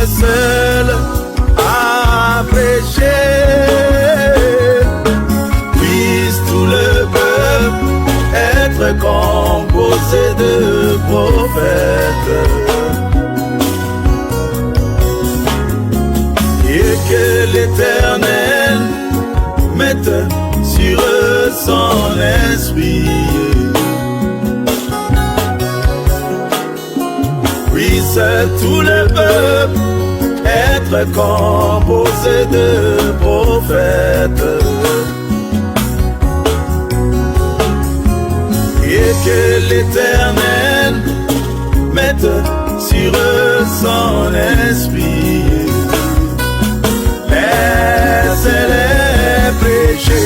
est seul à prêcher. Puisse tout le peuple être composé de prophètes. Et que l'Éternel mette sur eux son esprit. Puisse tout le peuple être composé de prophètes. Et que l'Éternel mette sur eux son esprit. Laissez-les prêcher.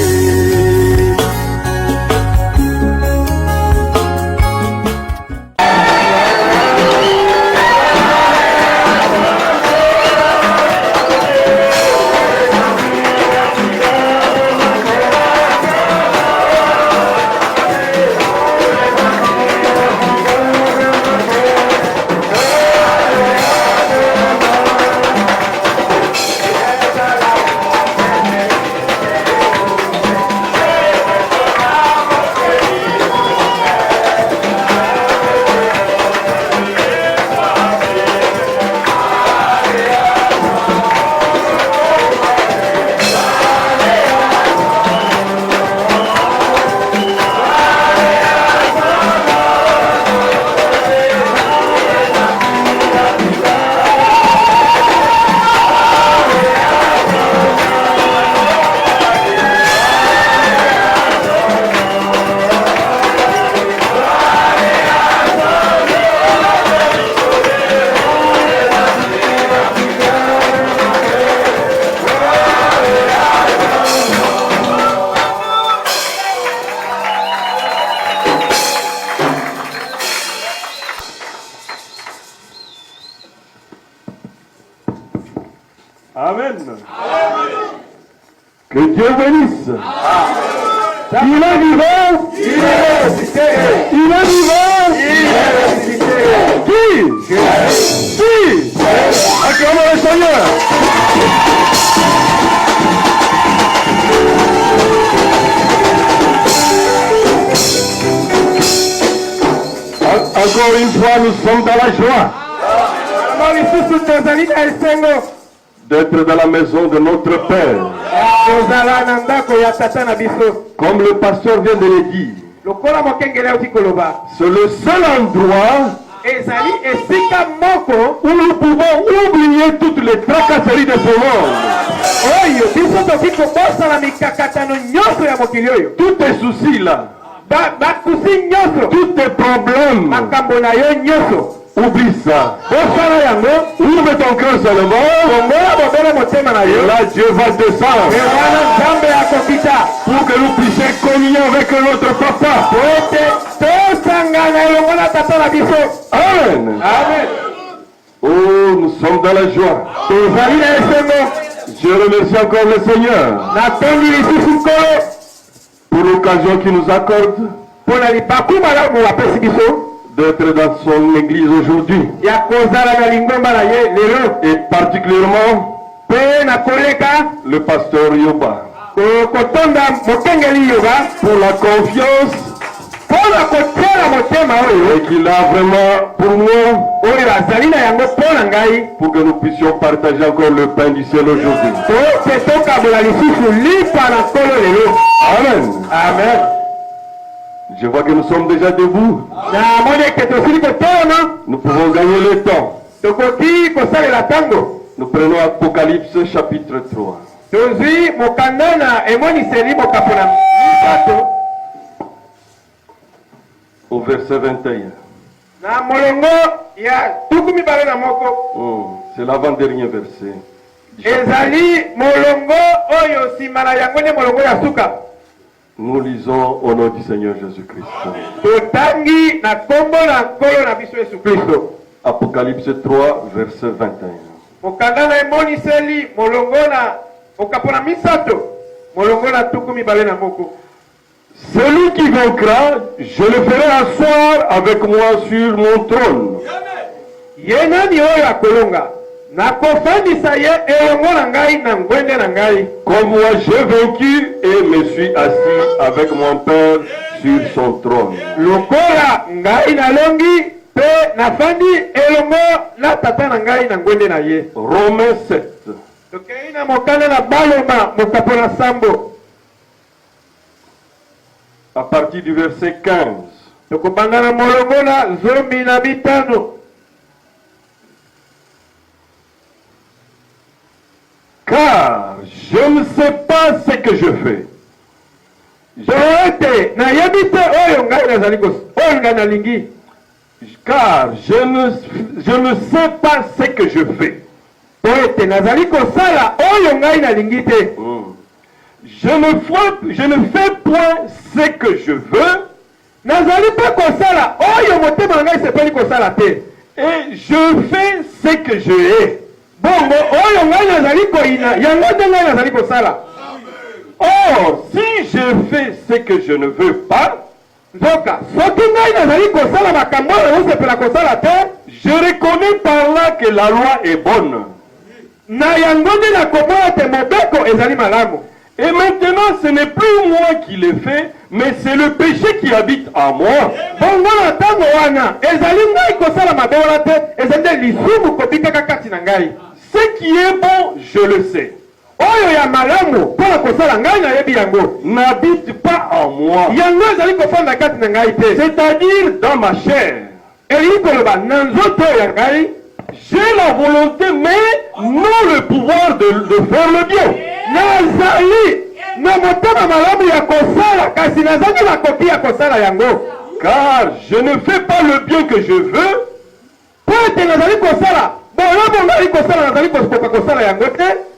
Que Dieu bénisse. Il est vivant. Il est ressuscité. Il est vivant. Il est ressuscité. Qui? Acclamons le Seigneur. Encore une fois, nous sommes dans la joie d'être dans la maison de notre Père. Comme le pasteur vient de le dire, c'est le seul endroit où nous pouvons oublier toutes les tracasseries de ce monde. Tous tes soucis là, tous tes problèmes, oublie ça. Ouvre ton cœur seulement. Et là, Dieu va descendre pour que nous puissions communier avec notre papa. Amen. Oh, nous sommes dans la joie. Je remercie encore le Seigneur pour l'occasion qu'il nous accorde d'être dans son église aujourd'hui. Et particulièrement le pasteur Yoba. Pour la confiance et qu'il a vraiment pour nous, pour que nous puissions partager encore le pain du ciel aujourd'hui. Amen. Amen. Je vois que nous sommes déjà debout. Nous pouvons gagner le temps. Nous prenons Apocalypse chapitre 3. Au verset 21. C'est l'avant-dernier verset. Nous lisons au nom du Seigneur Jésus-Christ. Apocalypse 3, verset 21. Celui qui vaincra, je le ferai asseoir avec moi sur mon trône. Comme moi j'ai vaincu et me suis assis avec mon Père sur son trône. Romains 7. À partir du verset 15. Car je ne sais pas ce que je fais. Car je ne sais pas ce que je fais. Je ne fais point ce que je veux. Et je fais ce que je hais. Or, si je fais ce que je ne veux pas, je reconnais par là que la loi est bonne. Et maintenant, ce n'est plus moi qui le fais, mais c'est le péché qui habite en moi. Ce qui est bon, je le sais, n'habite pas en moi, c'est-à-dire dans ma chair. J'ai la volonté, mais non le pouvoir de faire le bien. Car je ne fais pas le bien que je veux,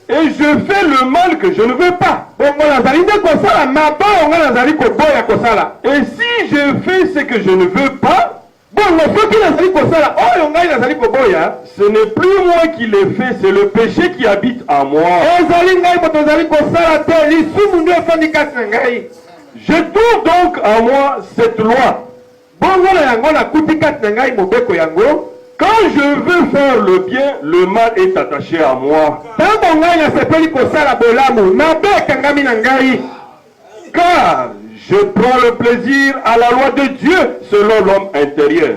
et je fais le mal que je ne veux pas. Et si je fais ce que je ne veux pas, ce n'est plus moi qui l'ai fait, c'est le péché qui habite en moi. Je trouve donc en moi cette loi. Quand je veux faire le bien, le mal est attaché à moi. Car je prends le plaisir à la loi de Dieu selon l'homme intérieur.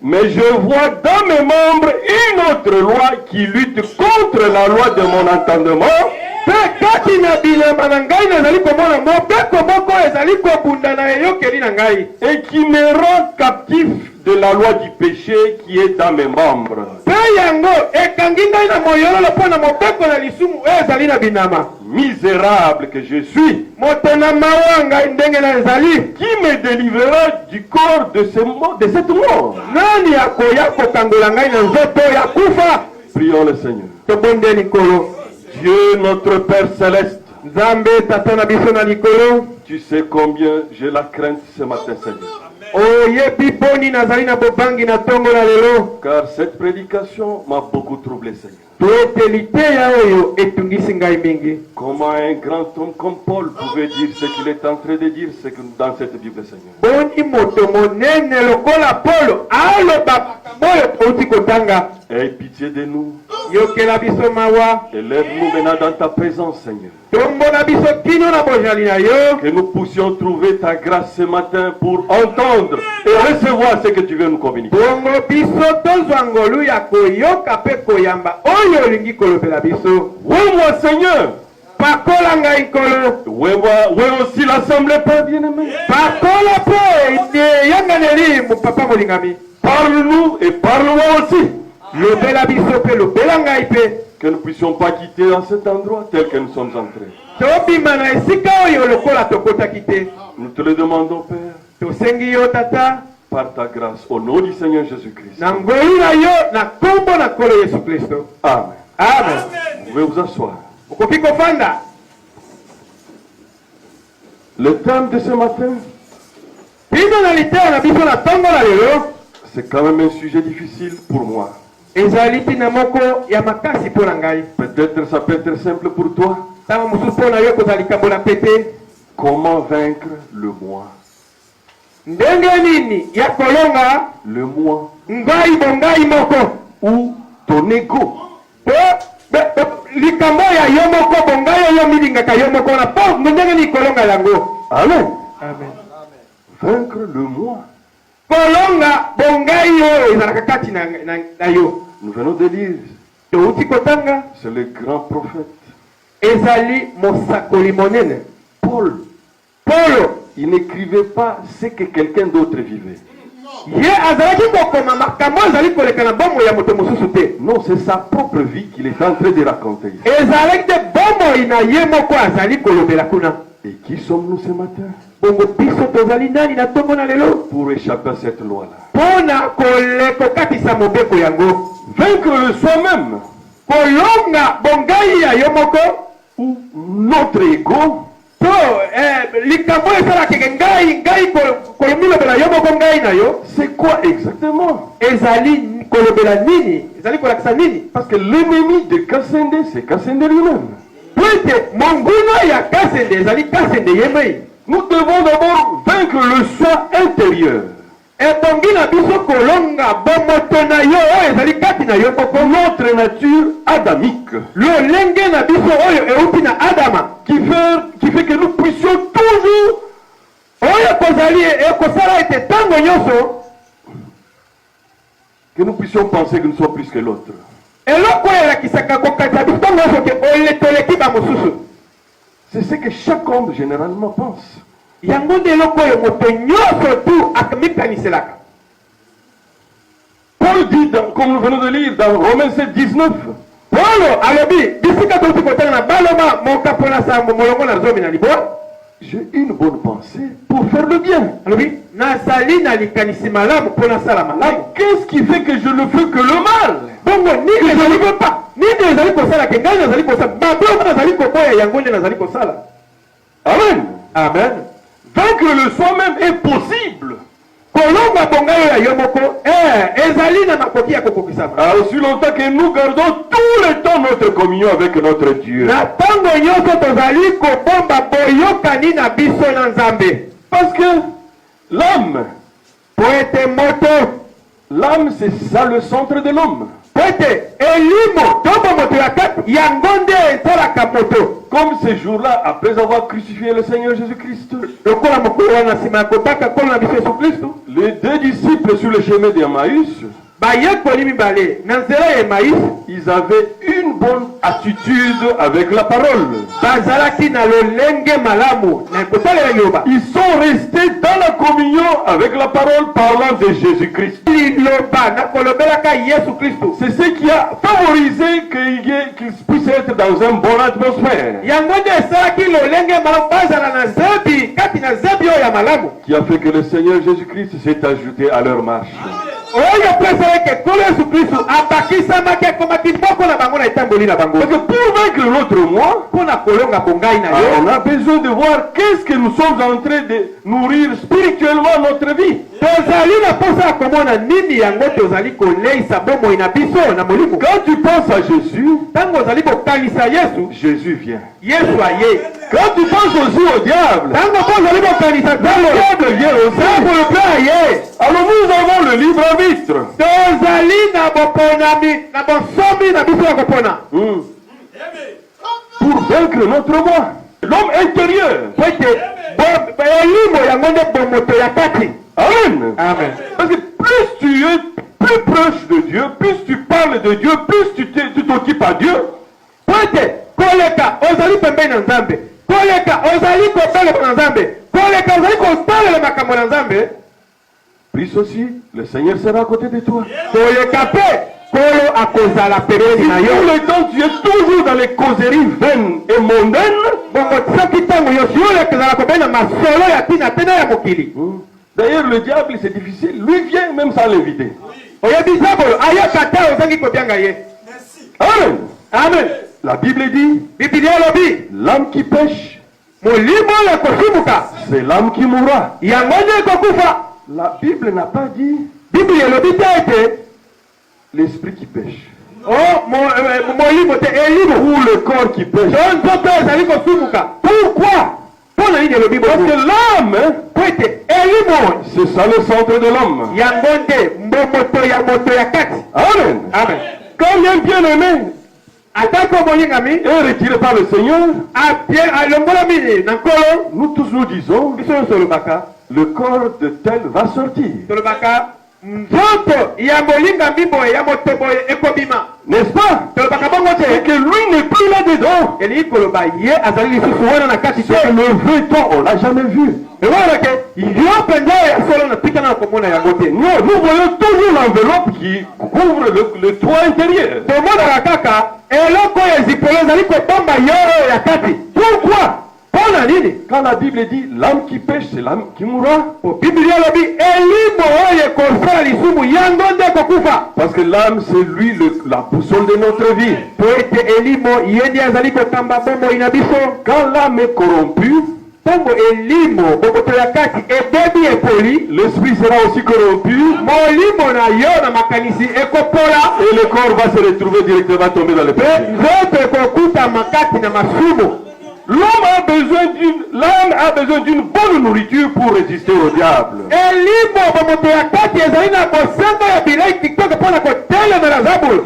Mais je vois dans mes membres une autre loi qui lutte contre la loi de mon entendement et qui me rend captif de la loi du péché qui est dans mes membres. Misérable que je suis, qui me délivrera du corps de cette mort? Prions le Seigneur. Dieu notre Père Céleste, tu sais combien j'ai la crainte ce matin, Seigneur. Car cette prédication m'a beaucoup troublé, Seigneur. Comment un grand homme comme Paul pouvait dire ce qu'il est en train de dire dans cette Bible, Seigneur. Aie pitié de nous. Élève-nous maintenant dans ta présence, Seigneur. Que nous puissions trouver ta grâce ce matin pour entendre et recevoir ce que tu veux nous communiquer. Oui, moi, Seigneur. Oui, aussi l'assemblée, Père bien-aimé. Parle-nous et parle-moi aussi. Que nous ne puissions pas quitter dans cet endroit tel que nous sommes entrés. Nous te le demandons, Père, par ta grâce, au nom du Seigneur Jésus-Christ. Amen. Amen. Vous pouvez vous asseoir. Le thème de ce matin, c'est quand même un sujet difficile pour moi. Peut-être ça peut être simple pour toi. Comment vaincre le moi? ndenge nini ya kolonga le moi ngai bongai moko ou ton ego. likambo ya yo moko bongai yo milingaka yo moko na po ndenge ni kolonga yango. Amen. Amen. Vaincre le moi. Kolonga bongai yo ezalaka kati na yo. Nous venons de lire. Touti kotanga. C'est le grand prophète. Ezali mosakoli monene. Paul. Il n'écrivait pas ce que quelqu'un d'autre vivait. Non, c'est sa propre vie qu'il est en train de raconter. Et qui sommes-nous ce matin pour échapper à cette loi-là? Vaincre le soi-même ou notre ego. C'est quoi exactement? Parce que l'ennemi de Kassende, c'est Kassende lui-même. Nous devons d'abord vaincre le soi intérieur. Notre nature adamique qui fait que nous puissions toujours penser que nous sommes plus que l'autre. C'est ce que chaque homme généralement pense. Paul dit, comme nous venons de lire dans Romains 7, 19, j'ai une bonne pensée pour faire le bien. Mais qu'est-ce qui fait que je ne fais que le mal? Je ne le veux pas. Amen. Amen. Vaincre le soi-même est possible. Aussi longtemps que nous gardons tout le temps notre communion avec notre Dieu. Parce que l'âme, c'est ça le centre de l'homme. Comme ces jours-là, après avoir crucifié le Seigneur Jésus-Christ, les deux disciples sur le chemin d'Emmaüs, ils avaient une bonne attitude avec la parole. Ils sont restés dans la communion avec la parole parlant de Jésus-Christ. C'est ce qui a favorisé qu'ils puissent être dans une bonne atmosphère. Qui a fait que le Seigneur Jésus-Christ s'est ajouté à leur marche. Parce que pour vaincre l'autre moi, on a besoin de voir qu'est-ce que nous sommes en train de nourrir spirituellement notre vie. Quand tu penses à Jésus, Jésus vient. Quand tu penses aussi au diable, le diable vient aussi. Alors nous avons le libre arbitre. Pour vaincre notre moi, l'homme intérieur. Amen. Amen. Parce que plus tu es plus proche de Dieu, plus tu parles de Dieu, plus tu t'occupes à Dieu. Plus aussi, le Seigneur sera à côté de toi. Tout le temps, tu es toujours dans les causeries vaines et mondaines. D'ailleurs, le diable, c'est difficile. Lui vient même sans l'inviter. Amen. Amen. La Bible dit, l'âme qui pêche, c'est l'âme qui mourra. La Bible n'a pas dit l'esprit qui pêche. Ou le corps qui pêche. Pourquoi? Parce que l'âme, c'est ça le centre de l'homme. Amen. Amen. Quand un bien-aimé est retiré par le Seigneur, nous tous nous disons, le corps de tel va sortir. N'est-ce pas? Et que lui n'est plus là-dedans. C'est le vrai temps, on l'a jamais vu. Non, nous voyons toujours l'enveloppe qui couvre le toit intérieur. Pourquoi? Quand la Bible dit l'âme qui pêche, c'est l'âme qui mourra. Parce que l'âme, c'est lui la boussole de notre vie. Quand l'âme est corrompue, l'esprit sera aussi corrompu. Et le corps va se retrouver directement tombé dans le péché. L'âme a besoin d'une bonne nourriture pour résister au diable.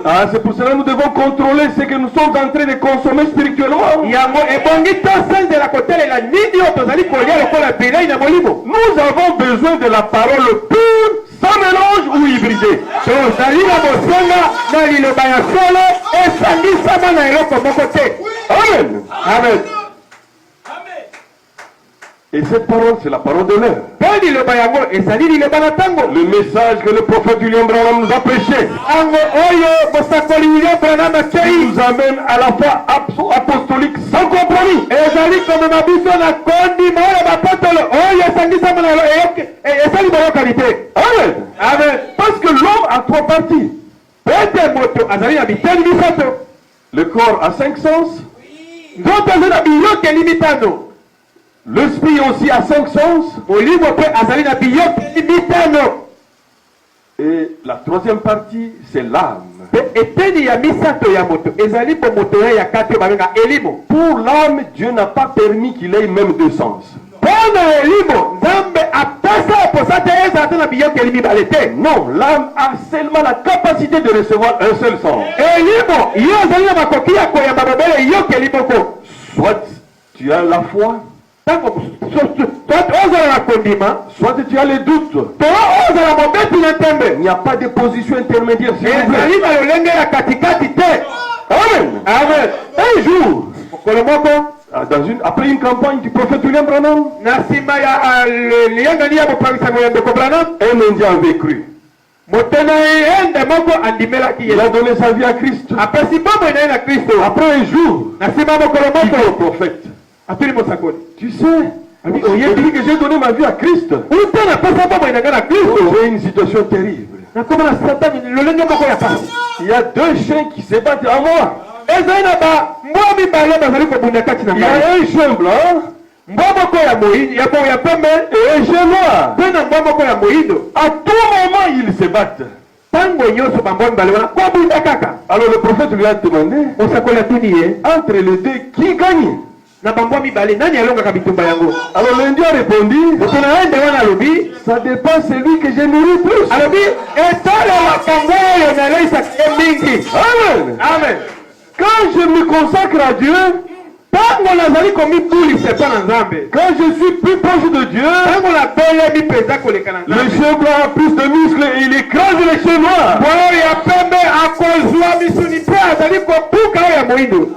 Ah, c'est pour cela que nous devons contrôler ce que nous sommes en train de consommer spirituellement. Nous avons besoin de la parole pure, sans mélange ou hybridée. Amen. Amen. Et cette parole, c'est la parole de l'heure. Le message que le prophète William Branham nous a prêché nous amène à la foi apostolique sans compromis. Amen. Amen. Parce que l'homme a trois parties. Le corps a 5 sens. L'esprit aussi a 5 sens. Et la troisième partie, c'est l'âme. Pour l'âme, Dieu n'a pas permis qu'il ait même 2 sens. Non, l'âme a seulement la capacité de recevoir un seul sens. Soit tu as la foi, soit tu as les doutes. Il n'y a pas de position intermédiaire. Amen. Amen. Un jour, après une campagne du prophète William Branham, un Indien avait cru. Il a donné sa vie à Christ. Après un jour, il dit au prophète, tu sais, il a dit que j'ai donné ma vie à Christ. J'ai une situation terrible. Il y a 2 chiens qui se battent à moi. Il y a un chien blanc et un chien noir. À tout moment, ils se battent. Alors le prophète lui a demandé, entre les deux, qui gagne? Alors l'Indien a répondu, ça dépend de celui que j'ai nourri plus. Amen. Amen. Quand je me consacre à Dieu, quand je suis plus proche de Dieu, le chien blanc a plus de muscles et il écrase les chiens noirs.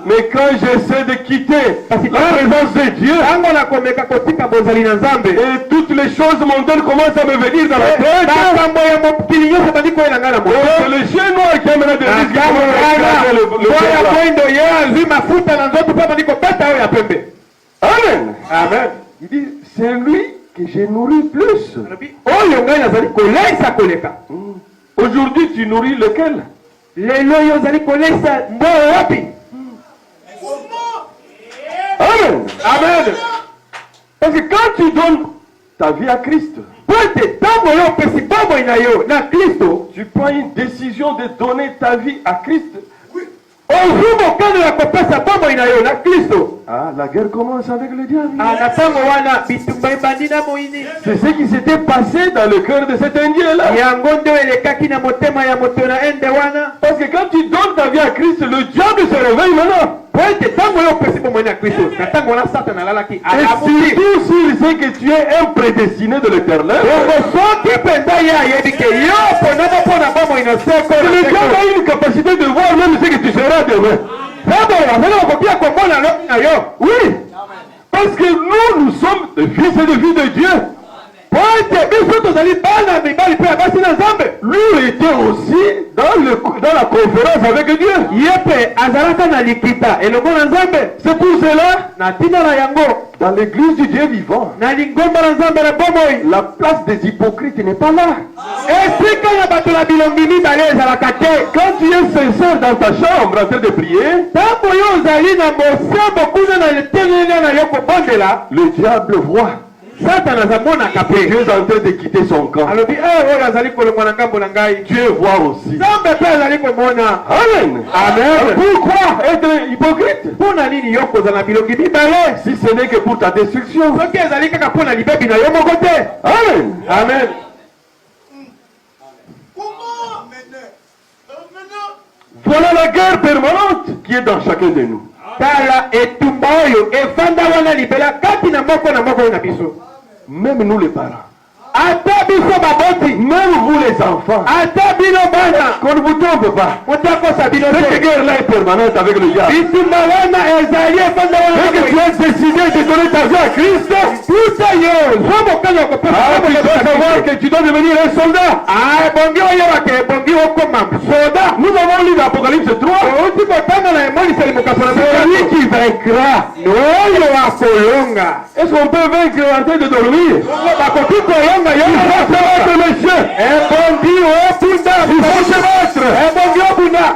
Mais quand j'essaie de quitter la présence de Dieu, et toutes les choses mondaines commencent à me venir dans la tête, c'est le chien noir qui amène des risques. Amen. Amen. Il dit, c'est lui que j'ai nourri plus. Aujourd'hui, tu nourris lequel? Amen. Amen. Parce que quand tu donnes ta vie à Christ, tu prends une décision de donner ta vie à Christ. Ah, la guerre commence avec le diable. C'est ce qui s'était passé dans le cœur de cet Indien-là. Parce que quand tu donnes ta vie à Christ, le diable se réveille maintenant. Et surtout s'il sait que tu es un prédestiné de l'Éternel. Le diable a une capacité de voir même ce que tu seras demain. Oui, parce que nous sommes des fils et des filles de Dieu. Lui était aussi dans la conférence avec Dieu. C'est pour cela, dans l'église du Dieu vivant, la place des hypocrites n'est pas là. Quand tu es sincère dans ta chambre en train de prier, le diable voit. Dieu est en train de quitter son camp. Dieu voit aussi. Amen. Amen. Pourquoi être hypocrite? Si ce n'est que pour ta destruction. Amen. Amen. Voilà la guerre permanente qui est dans chacun de nous. Même nous les parents. Même vous les enfants. Qu'on ne vous trompe pas. Cette guerre-là est permanente avec le diable. Et que tu as décidé de donner ta vie à Christ. Tu dois savoir que tu dois devenir un soldat. Nous avons lu l'Apocalypse 3. C'est lui qui vaincra. Est-ce qu'on peut vaincre en train de dormir?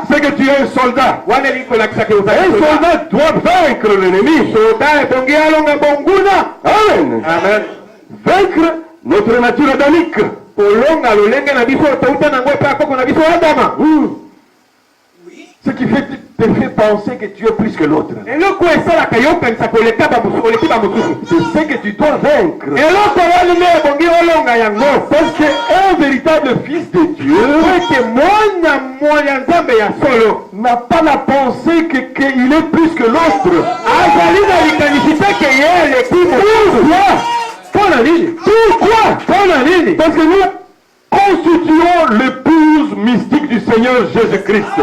C'est que tu es un soldat. Un soldat doit vaincre l'ennemi. Amen. Amen. Vaincre notre nature adamique. Ce qui te fait penser que tu es plus que l'autre. C'est ce que tu dois vaincre. Parce qu'un véritable fils de Dieu n'a pas la pensée qu'il est plus que l'autre. Pourquoi? Parce que nous constituons l'épouse mystique du Seigneur Jésus-Christ.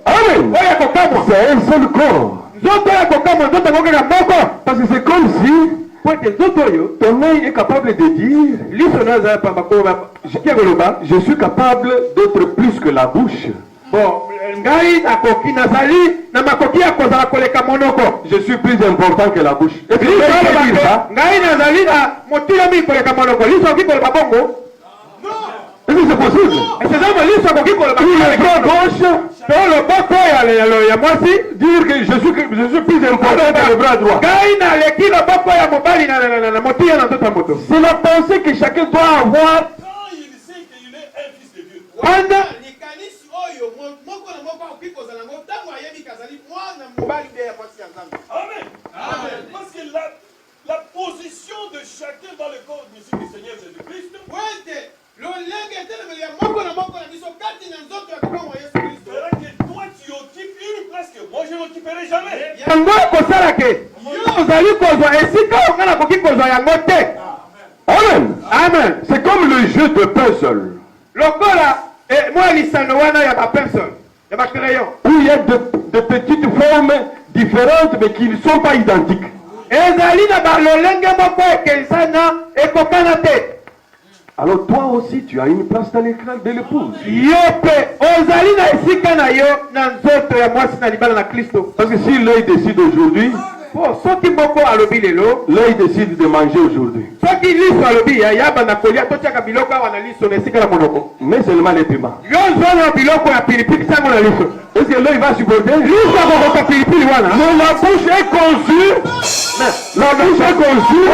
Amen. C'est un seul corps. Parce que c'est comme si ton œil est capable de dire je suis capable d'être plus que la bouche. Je suis plus important que la bouche. Est-ce que tu peux dire ça? Est-ce que c'est possible? Le bras gauche, dire que je suis plus important que le bras droit. C'est la pensée que chacun doit avoir. Amen. Parce que la position de chacun dans le corps du Seigneur Jésus-Christ. Toi tu occupes une place que moi je n'occuperai jamais. Amen. Amen. C'est comme le jeu de puzzle. Où il y a de petites formes différentes mais qui ne sont pas identiques. Alors toi aussi tu as une place dans l'écran de l'épouse. Parce que si l'œil décide aujourd'hui, l'œil décide de manger aujourd'hui. Mais seulement les piments. Est-ce que l'œil va supporter? Mais la bouche est conçue. La bouche est conçue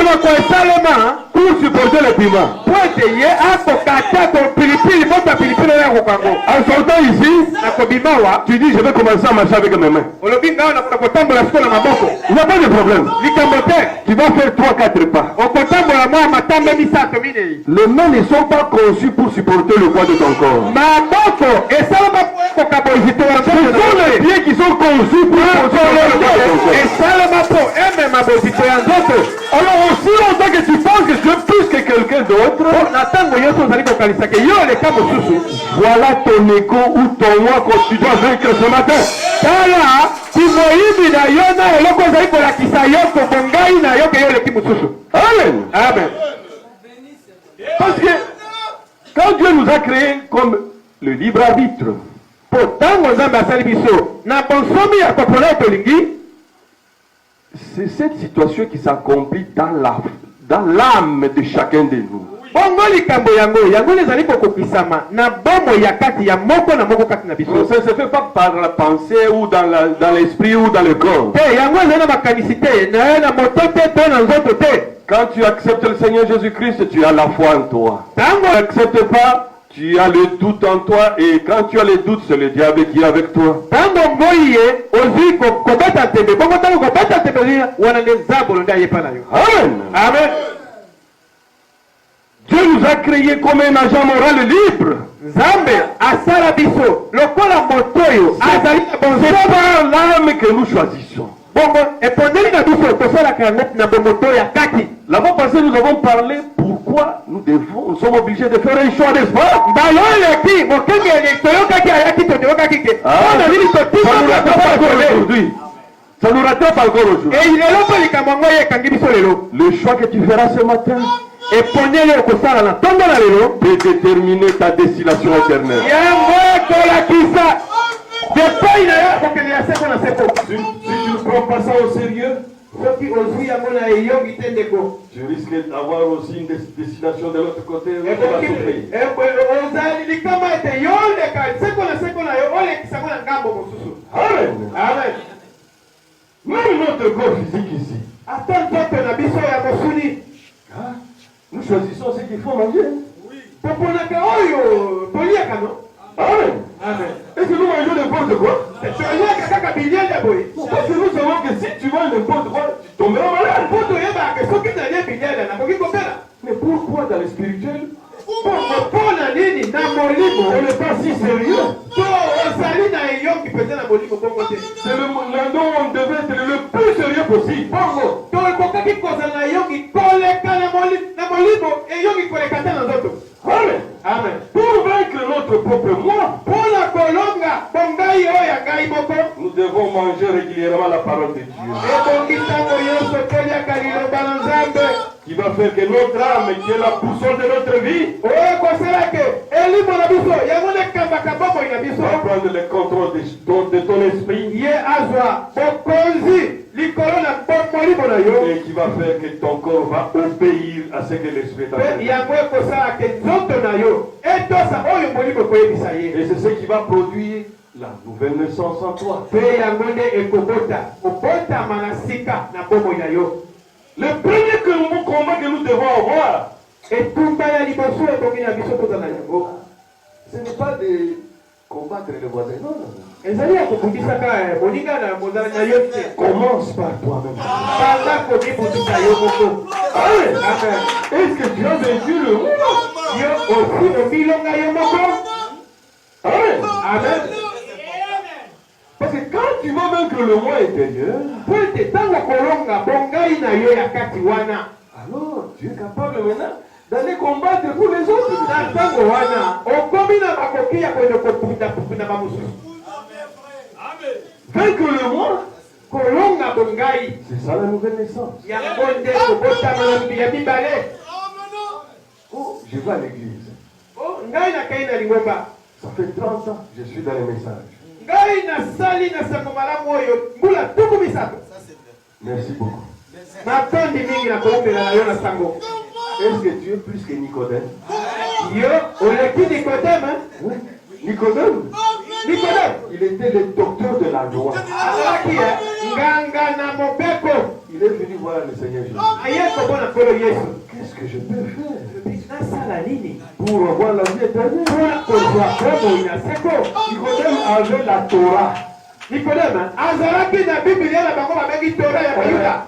pour supporter les piments. ete ye akokata pilipili mota pilipili oyo akokango. En sortant ici, Nakobimawa. tu dis je vais commencer à marcher avec mes mains. Olobi ngawa nakotambola siko na maboko. Il n'y a pas de problème. Likambo te. Tu vas faire 3-4 pas. Okotambola mwa matambe misato minei. Les mains ne sont pas conçues pour supporter le poids de ton corps. Maboko esalama kokabozito ya Ce sont les pieds qui sont conçus pour supporter le poids de ton corps. esalama po emema bozito ya nzoto. Alors aussi longtemps que tu penses que tu es plus que quelqu'un d'autre, Na ntango nyonso ozali kokanisa ke yo leka mosusu. voilà ton ego ou ton moi que tu dois vaincre ce matin. Tala timoyibi na yo na eloko ozali kolakisa yo kobongai na yo ke yo leki mosusu. Amen. Amen. Parce que quand Dieu nous a créés comme le libre arbitre, Po ntango nzambe asali biso na bonsomi ya kopola tolingi, c'est cette situation qui s'accomplit dans l'âme de chacun de nous. bongo likambo yango ezali kokokisama na bomo ya kati ya moko na moko kati na biso. Ça ne se fait pas par la pensée ou dans l'esprit ou dans le corps. Te yango ezali na makanisi te na na moto te to na nzoto te. Quand tu acceptes le Seigneur Jésus-Christ, tu as la foi en toi. Tango Tu n'acceptes pas, tu as le doute en toi. Et quand tu as le doute, c'est le diable qui est avec toi. tango ngoye ozi kobeta tembe bongo tango kobeta tembe wana nde nzambo nde ayepa na yo. Amen. Amen. Dieu nous a créés comme un agent moral libre. Nzambe asala biso lokola moto oyo azali na C'est bonzela par l'âme que nous choisissons. bongo epondeli na biso tosalaka yango na bomoto ya kati. La fois passée, nous avons parlé pourquoi nous sommes obligés de faire un choix, n'est-ce pas? mbala oleki mokengeli toyokaki ayaki totoyokaki ke Ça nous rattrape encore aujourd'hui. Ça nous rattrape encore aujourd'hui. lelo mpo likambo yango ekangi biso lelo Le choix que tu feras ce matin epondeli okosala na ntongo na lelo peut déterminer ta destination éternelle. yango ekolakisa depai na yo akokende ya seko na seko. Si tu ne prends pas ça au sérieux, soki ozwi yango na eyongi te ndeko tu risques d'avoir aussi une destination de l'autre côté où tu vas souffrir. ozali likama ete yo leka seko na seko na yo olekisango na ngambo mosusu. Amen. Amen. Même notre corps physique ici, ata nzoto na biso ya mosuni nous choisissons ce qu'il faut manger. toponaka oyo toliaka no. Amen. Amen. Est-ce que nous mangeons n'importe quoi? toliaka kaka biliele boye Parce que nous savons que si tu manges n'importe quoi, tu tomberas malade. mpo toyebaka soki nalie biliele nakoki kobela. Mais pourquoi dans le spirituel, mpona nini na molimo on n'est pas si sérieux? to ozali na eyongi mpenza na molimo bongo te. C'est l'endroit où on devait être le plus sérieux possible. bongo tokokaki kozala na eyongi koleka na molimo eyongi koleka te na nzoto. Amen. Amen. Pour vaincre notre propre moi, mpona kolonga bongai oyo ya ngai moko nous devons manger régulièrement la parole de Dieu. ebongi ntango nyonso toliaka liloba na nzambe Qui va faire que notre âme, qui est la boussole de notre vie, oyo ekosala ke elimo na biso yango nde ekambaka bomoi na biso va prendre le contrôle de ton esprit ye azwa bokonzi likolo na molimo na yo et qui va faire que ton corps va obéir à ce que l'esprit t'a mpe fait. yango ekosala ke nzoto na yo etosa oyo molimo ekoyebisa ye Et c'est ce qui va produire la nouvelle naissance en toi. mpe yango nde ekobota kobotama na sika na bomoi na yo. Le premier combat que nous devons avoir, etumba ya liboso ebongi na biso tozala yango ce n'est pas de combattre les voisins. Non, non, non. ezali ya kobundisaka moninga na mozala na yo te. Commence par toi-même. banda komibundisa yo moko. Amen. Amen. Est-ce que tu as vaincu le monde? yo osi omilonga yo moko. Amen. Amen. Parce que quand tu vas vaincre le moi intérieur, po ete ntango kolonga bongai na yo ya kati wana alors tu es capable maintenant d'aller combattre pour les autres. na ntango wana okomi na makoki ya koende kopunda bamosusu. Vaincre le moi, kolonga bongai c'est ça la nouvelle naissance. yango nde kobotama ya mibale. Oh, je vais à l'église. o ngai nakai na lingomba Ça fait 30 ans que je suis dans les messages. ngai nasali na sango malamu oyo mbula tuku misato. Merci beaucoup. matondi mingi na kolombela na yo na sango. Est-ce que tu es plus que Nicodème? yo oleki Nikodeme. Oui. Nicodème, Nikodeme il était le docteur de la loi. azalaki nganga na mobeko Il est venu voir le Seigneur Jésus. aye komona nkolo yesu. Qu'est-ce que je peux faire? pour avoir la vie éternelle. Nicodème avait la Torah.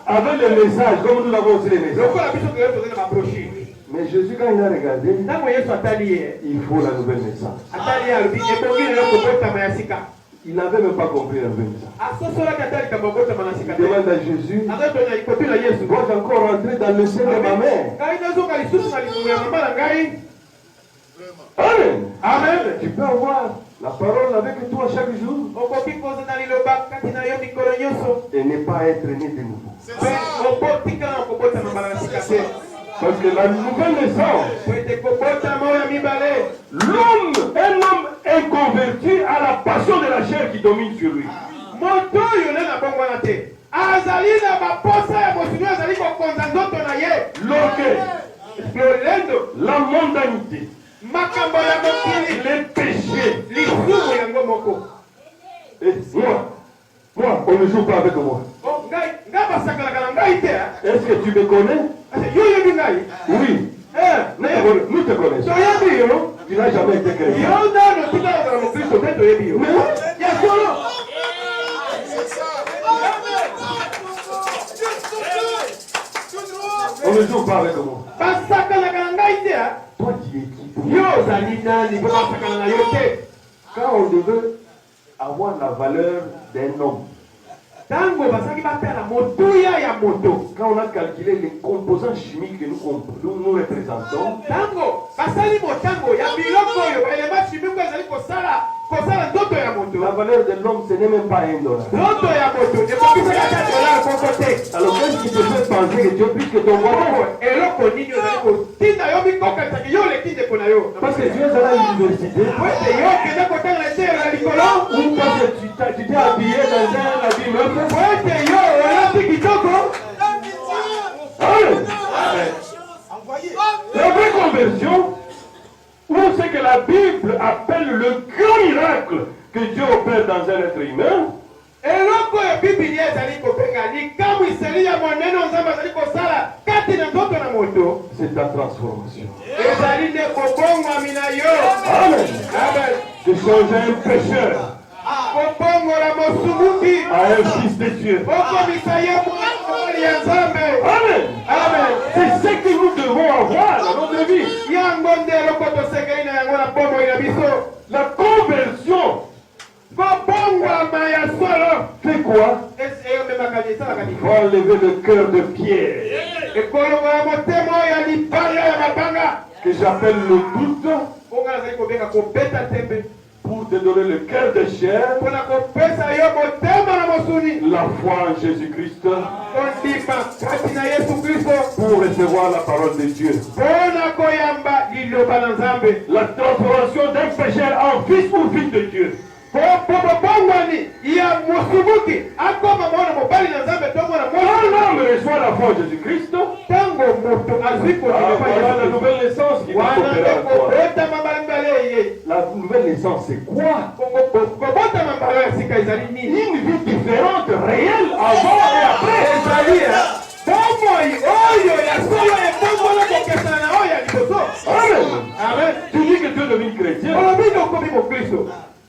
Avec les messages, comme nous l'avons aussi les messages. Mais Jésus, quand il a regardé, il faut la nouvelle message. Il n'avait même pas compris la nouvelle message. Il demande à Jésus, dois-je encore rentrer dans le sein de ma mère? Amen. Amen. Tu peux avoir la parole avec toi chaque jour et ne pas être né de nouveau. Parce que la nouvelle naissance, un homme est converti à la passion de la chair qui domine sur lui. La mondanité, les péchés. Et moi, on ne joue pas avec moi. Est-ce que tu me connais? Oui. Nous te connaissons. Tu n'as jamais été chrétien. On ne joue pas avec moi. Toi, tu es qui? Quand on devait avoir la valeur d'un homme, quand on a calculé les composants chimiques que nous représentons, la valeur de l'homme, ce n'est même pas $1. Alors qu'est-ce qui te fait penser que tu es plus que ton voisin? Parce que tu es à l'université, ou parce que tu t'es habillé dans un habit neuf. La vraie conversion, où c'est que la Bible appelle le grand miracle que Dieu opère dans un être humain, c'est ta transformation. Amen. De changer un pécheur à un fils de Dieu. Amen. Amen. C'est ce que nous devons avoir dans notre vie. La conversion fait quoi? Il faut enlever le cœur de pierre que j'appelle le doute pour te donner le cœur de chair, la foi en Jésus-Christ pour recevoir la parole de Dieu. La transformation d'un pécheur en fils ou fille de Dieu. Quand l'homme reçoit la foi en Jésus-Christ, voilà la nouvelle naissance qui va s'opérer en toi. La nouvelle naissance, c'est quoi? Une vie différente, réelle, avant et après. Amen. Tu dis que tu es devenu chrétien,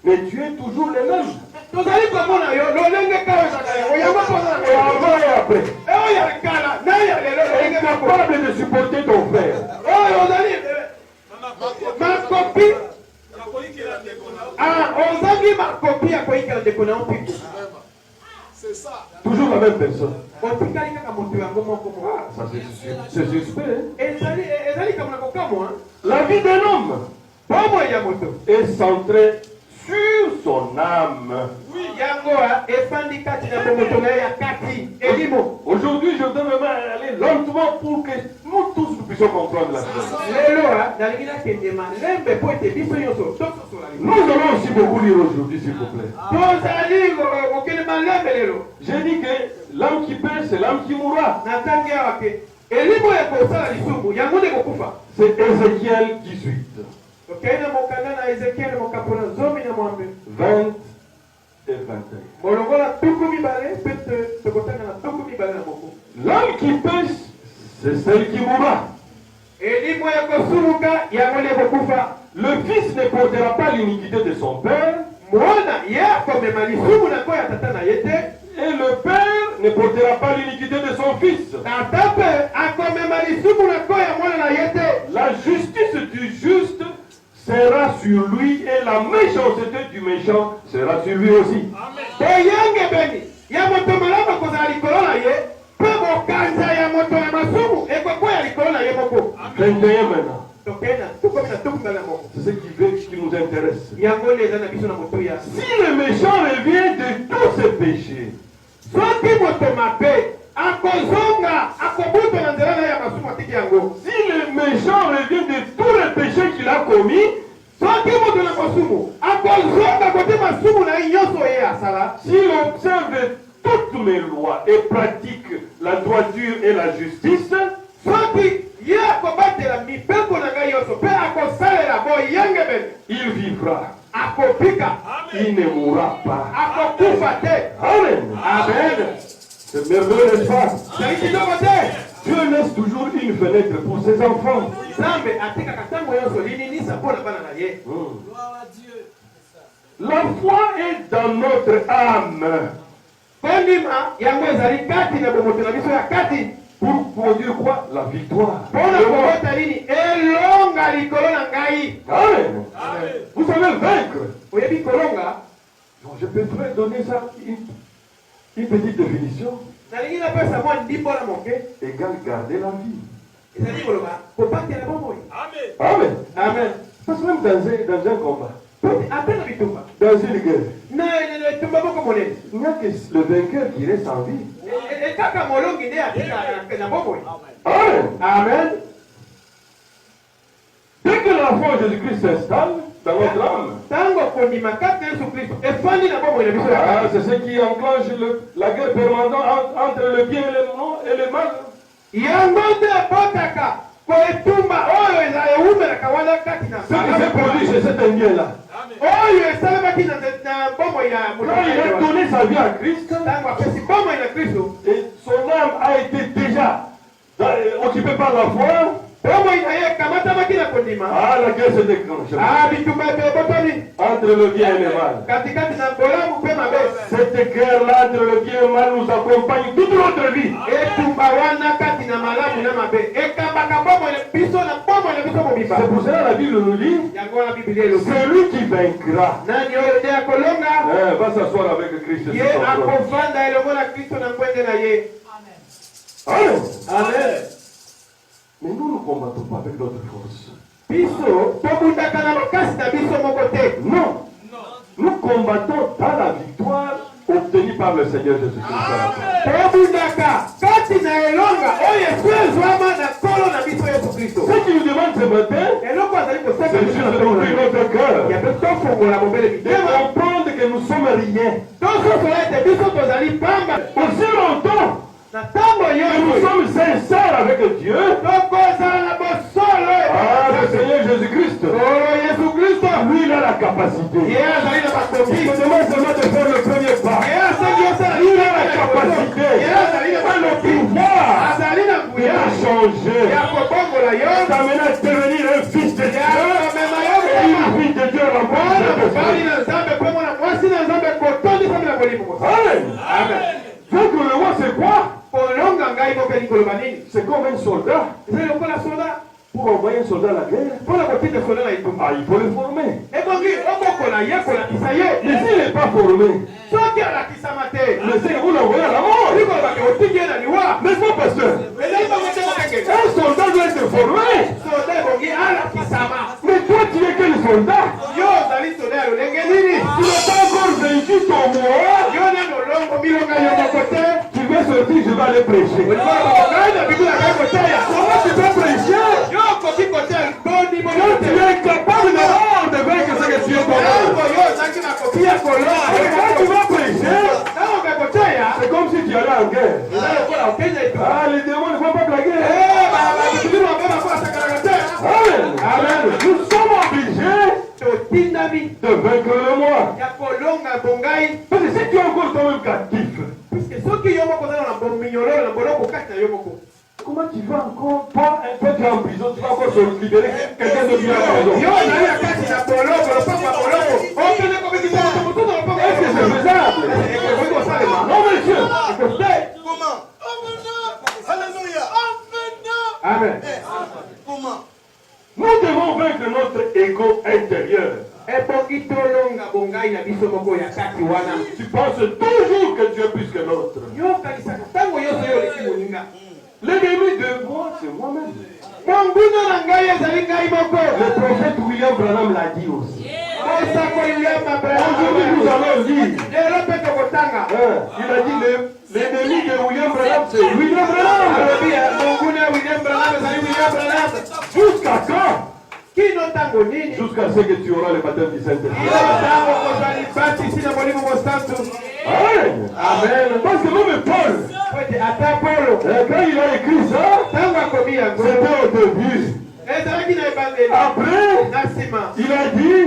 mais tu es toujours le même. Avant et après. Incapable de supporter ton frère. C'est ça. Toujours la même personne. Ça c'est suspect. La vie d'un homme est centrée sur son âme. Aujourd'hui, je dois même aller lentement pour que nous tous nous puissions comprendre la chose. Nous allons aussi beaucoup lire aujourd'hui, s'il vous plaît. J'ai dit que l'âme qui pêche, c'est l'âme qui mourra. C'est Ézéchiel 18. 20 et 21. L'âme qui pêche, c'est celle qui mourra. Le fils ne portera pas l'iniquité de son père. Et le père ne portera pas l'iniquité de son fils. La justice du juste sera sur lui et la méchanceté du méchant sera sur lui aussi. Amen. Maintenant. C'est ce qui nous intéresse. Si le méchant revient de tous ses péchés, si le méchant revient de tous les péchés qu'il a commis, s'il observe toutes mes lois et pratique la droiture et la justice, il vivra. Il ne mourra pas. Amen. Amen. C'est merveilleux, n'est-ce pas? Dieu laisse toujours une fenêtre pour ses enfants. La foi est dans notre âme pour produire quoi? La victoire. Amen. Vous savez vaincre. Je peux donner ça une petite définition. Égale garder la vie. Amen. Amen. Parce que même dans un combat, dans une guerre, il n'y a que le vainqueur qui reste en vie. Amen. Amen. Dès que la foi en Jésus-Christ s'installe dans notre âme, c'est ce qui enclenche la guerre permanente entre le bien et le mal. Ce qui s'est produit chez cet Indien-là. Quand il a donné sa vie à Christ, et son âme a été déjà occupée par la foi. Ah, la guerre se déclenche. Entre le bien et le mal. Cette guerre-là entre le bien et le mal nous accompagne toute notre vie. C'est pour cela la Bible nous dit, celui qui vaincra va s'asseoir avec Christ. Amen. Amen. Mais nous ne combattons pas avec notre force. Non. Nous combattons dans la victoire obtenue par le Seigneur Jésus-Christ. Ce qui nous demande ce matin, c'est juste d'ouvrir notre cœur. De comprendre que nous sommes rien. Aussi longtemps que nous sommes sincères avec Dieu, le Seigneur Jésus-Christ, lui il a la capacité. Il te demande seulement de faire le premier pas. Il a la capacité, le pouvoir de changer, d'amener à devenir un fils de Dieu, une fille de Dieu à la mort. Amen. Donc le roi c'est quoi? C'est comme un soldat. Pour envoyer un soldat à la guerre, il faut le former. Mais s'il n'est pas formé, vous l'envoyez à la mort. N'est-ce pas, pasteur? Un soldat doit être formé. Mais toi, tu es quel soldat? Tu n'as pas encore vaincu ton moi. Tu veux sortir, je vais aller prêcher. Comment tu peux prêcher? Quand tu es capable de vaincre ce que tu es toi-même. Quand tu vas prêcher, c'est comme si tu allais en guerre. Ah, les démons ne font pas de la guerre. Amen. Amen. Nous sommes obligés de vaincre le moi. Parce que si tu es encore toi-même captif, comment tu vas encore, toi, un peu tu es en prison, tu vas se libérer quelqu'un de bien à la maison. Est-ce que c'est faisable? Non, monsieur. Comment? Alléluia. Amen. Comment? Nous devons vaincre notre ego intérieur. Tu penses toujours que tu es plus que l'autre. L'ennemi de moi, c'est moi-même. Le prophète William Branham l'a dit aussi. Aujourd'hui, nous allons lire. Il a dit l'ennemi de William Branham, c'est William Branham. Jusqu'à quand? Jusqu'à ce que tu auras le baptême du Saint-Esprit. Amen. Amen. Parce que même Paul, quand il a écrit ça, c'était au début. Après, il a dit,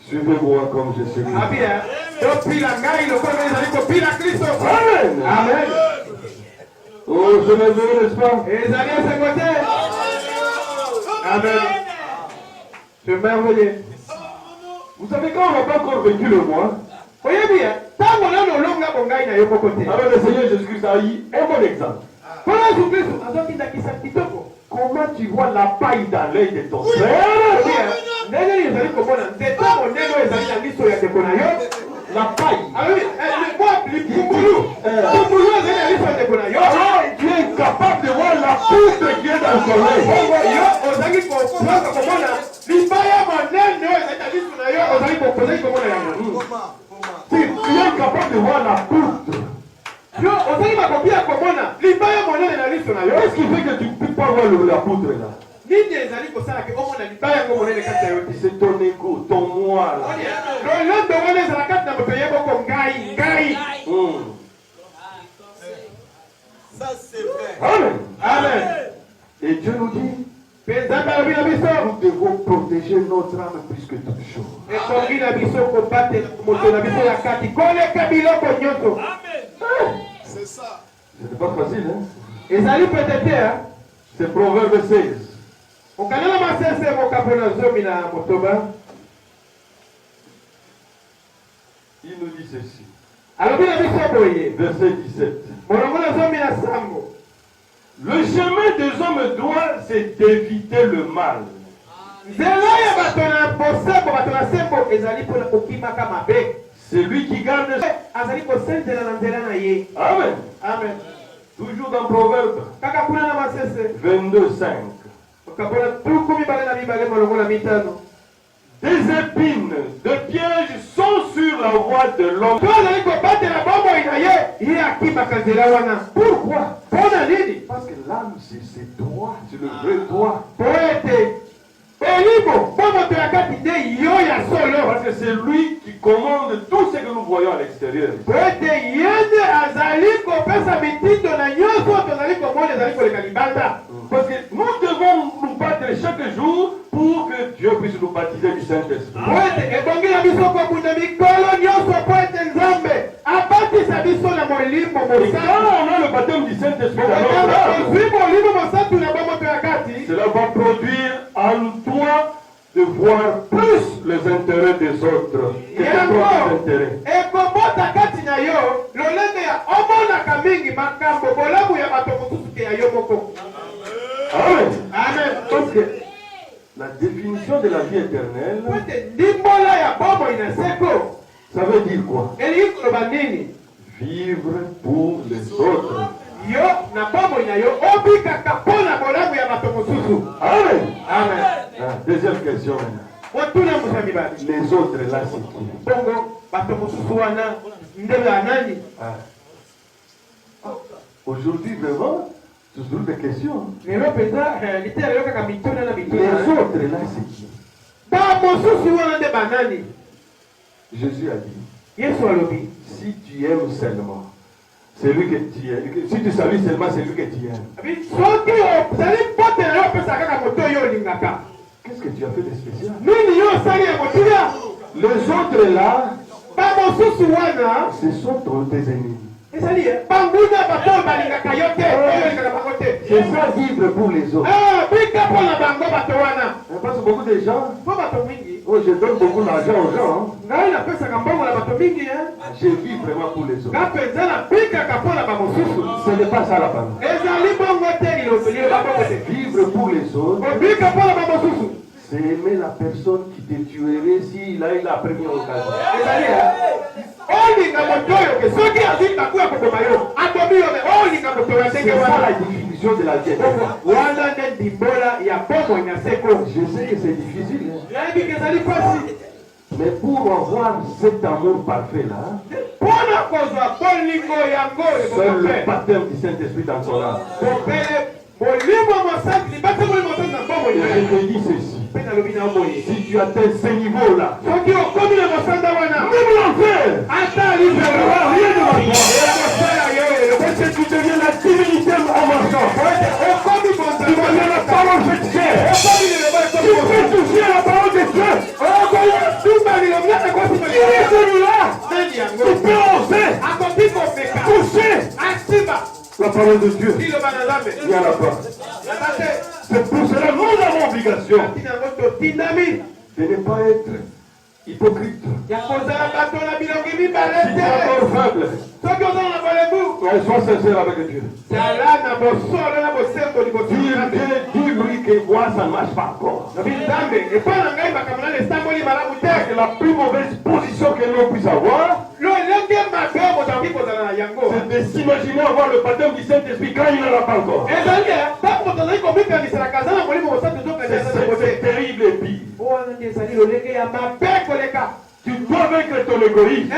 suivez-moi comme je suis. Amen. Amen. Oh, je me veux, n'est-ce pas? Amen. C'est merveilleux. Vous savez, quand on n'a pas encore vécu le mois, alors le Seigneur Jésus-Christ a eu un bon exemple. Comment tu vois la paille dans l'œil de ton frère? La paille. Alors, tu es incapable de voir la poutre qui est dans son œil. Tu es incapable de voir la poutre. Qu'est-ce qui fait que tu ne peux pas voir la poutre là? C'est ton ego, ton moi là. Ça c'est vrai. Amen. Amen. Et Dieu nous dit, nous devons protéger notre âme plus que toute chose. C'est ça. Ce n'est pas facile, hein? hein? C'est Proverbe 16. Il nous dit ceci. Verset 17. Le chemin des hommes droits, c'est d'éviter le mal. C'est lui qui garde. Amen. Amen. Toujours dans Proverbe 22:5. Des épines de pièges sont sur la voie de l'homme. Pourquoi? Parce que l'âme, c'est toi, c'est le vrai toi. Parce que c'est lui qui commande tout ce que nous voyons à l'extérieur. Parce que nous devons nous battre chaque jour pour que Dieu puisse nous baptiser du Saint-Esprit. Et quand on a le baptême du Saint-Esprit dans notre âme, cela va produire en toi de voir plus les intérêts des autres que tes propres intérêts. Amen. Amen. Parce que la définition de la vie éternelle, ça veut dire quoi? Vivre pour les autres. Amen. Amen. Deuxième question maintenant. Les autres là, c'est qui? Aujourd'hui, vraiment, c'est toujours des questions. Les autres là, c'est qui? Jésus a dit, si tu aimes seulement, c'est lui que tu aimes. Si tu salues seulement, c'est lui que tu aimes. Qu'est-ce que tu as fait de spécial? Les autres là, ce sont tes ennemis. C'est ça vivre pour les autres. Parce que beaucoup de gens, oh, je donne beaucoup d'argent aux gens. Je vis vraiment pour les autres. Ce n'est pas ça la parole. Vivre pour les autres, c'est aimer la personne qui te tuerait s'il a eu la première occasion. C'est ça la définition de la vie. Je sais que c'est difficile. Mais pour avoir cet amour parfait là, seul le baptême du Saint-Esprit dans ton âme. Et je te dis ceci. Si tu atteins ce niveau-là, même l'enfer ne fera rien de ma toi. Parce que tu deviens la divinité en marchant. Tu deviens la parole de Dieu. Tu peux toucher la parole de Dieu. Qui est celui-là? Tu peux oser toucher la parole de Dieu. Il n'y en a pas. C'est pour cela que nous avons obligation de ne pas être hypocrite. Si tu es encore faible, sois sincère avec Dieu. Dis-lui que moi ça ne marche pas encore. La plus mauvaise position que l'on puisse avoir, c'est de s'imaginer avoir le baptême du Saint-Esprit quand il n'en a pas encore. C'est terrible et pire. Tu dois vaincre ton égoïsme.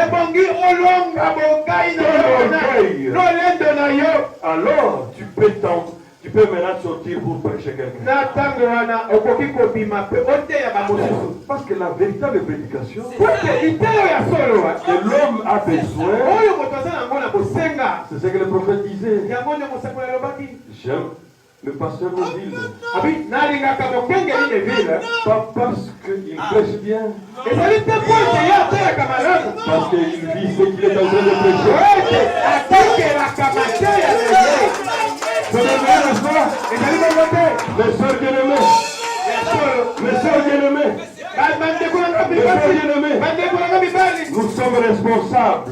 Alors, tu peux maintenant sortir pour prêcher quelqu'un. Parce que la véritable prédication que l'homme a besoin, c'est ce que le prophète disait. J'aime le pasteur de ville. Pas parce qu'il prêche bien, parce qu'il vit ce qu'il est en train de prêcher. Mes soeurs bien-aimées, nous sommes responsables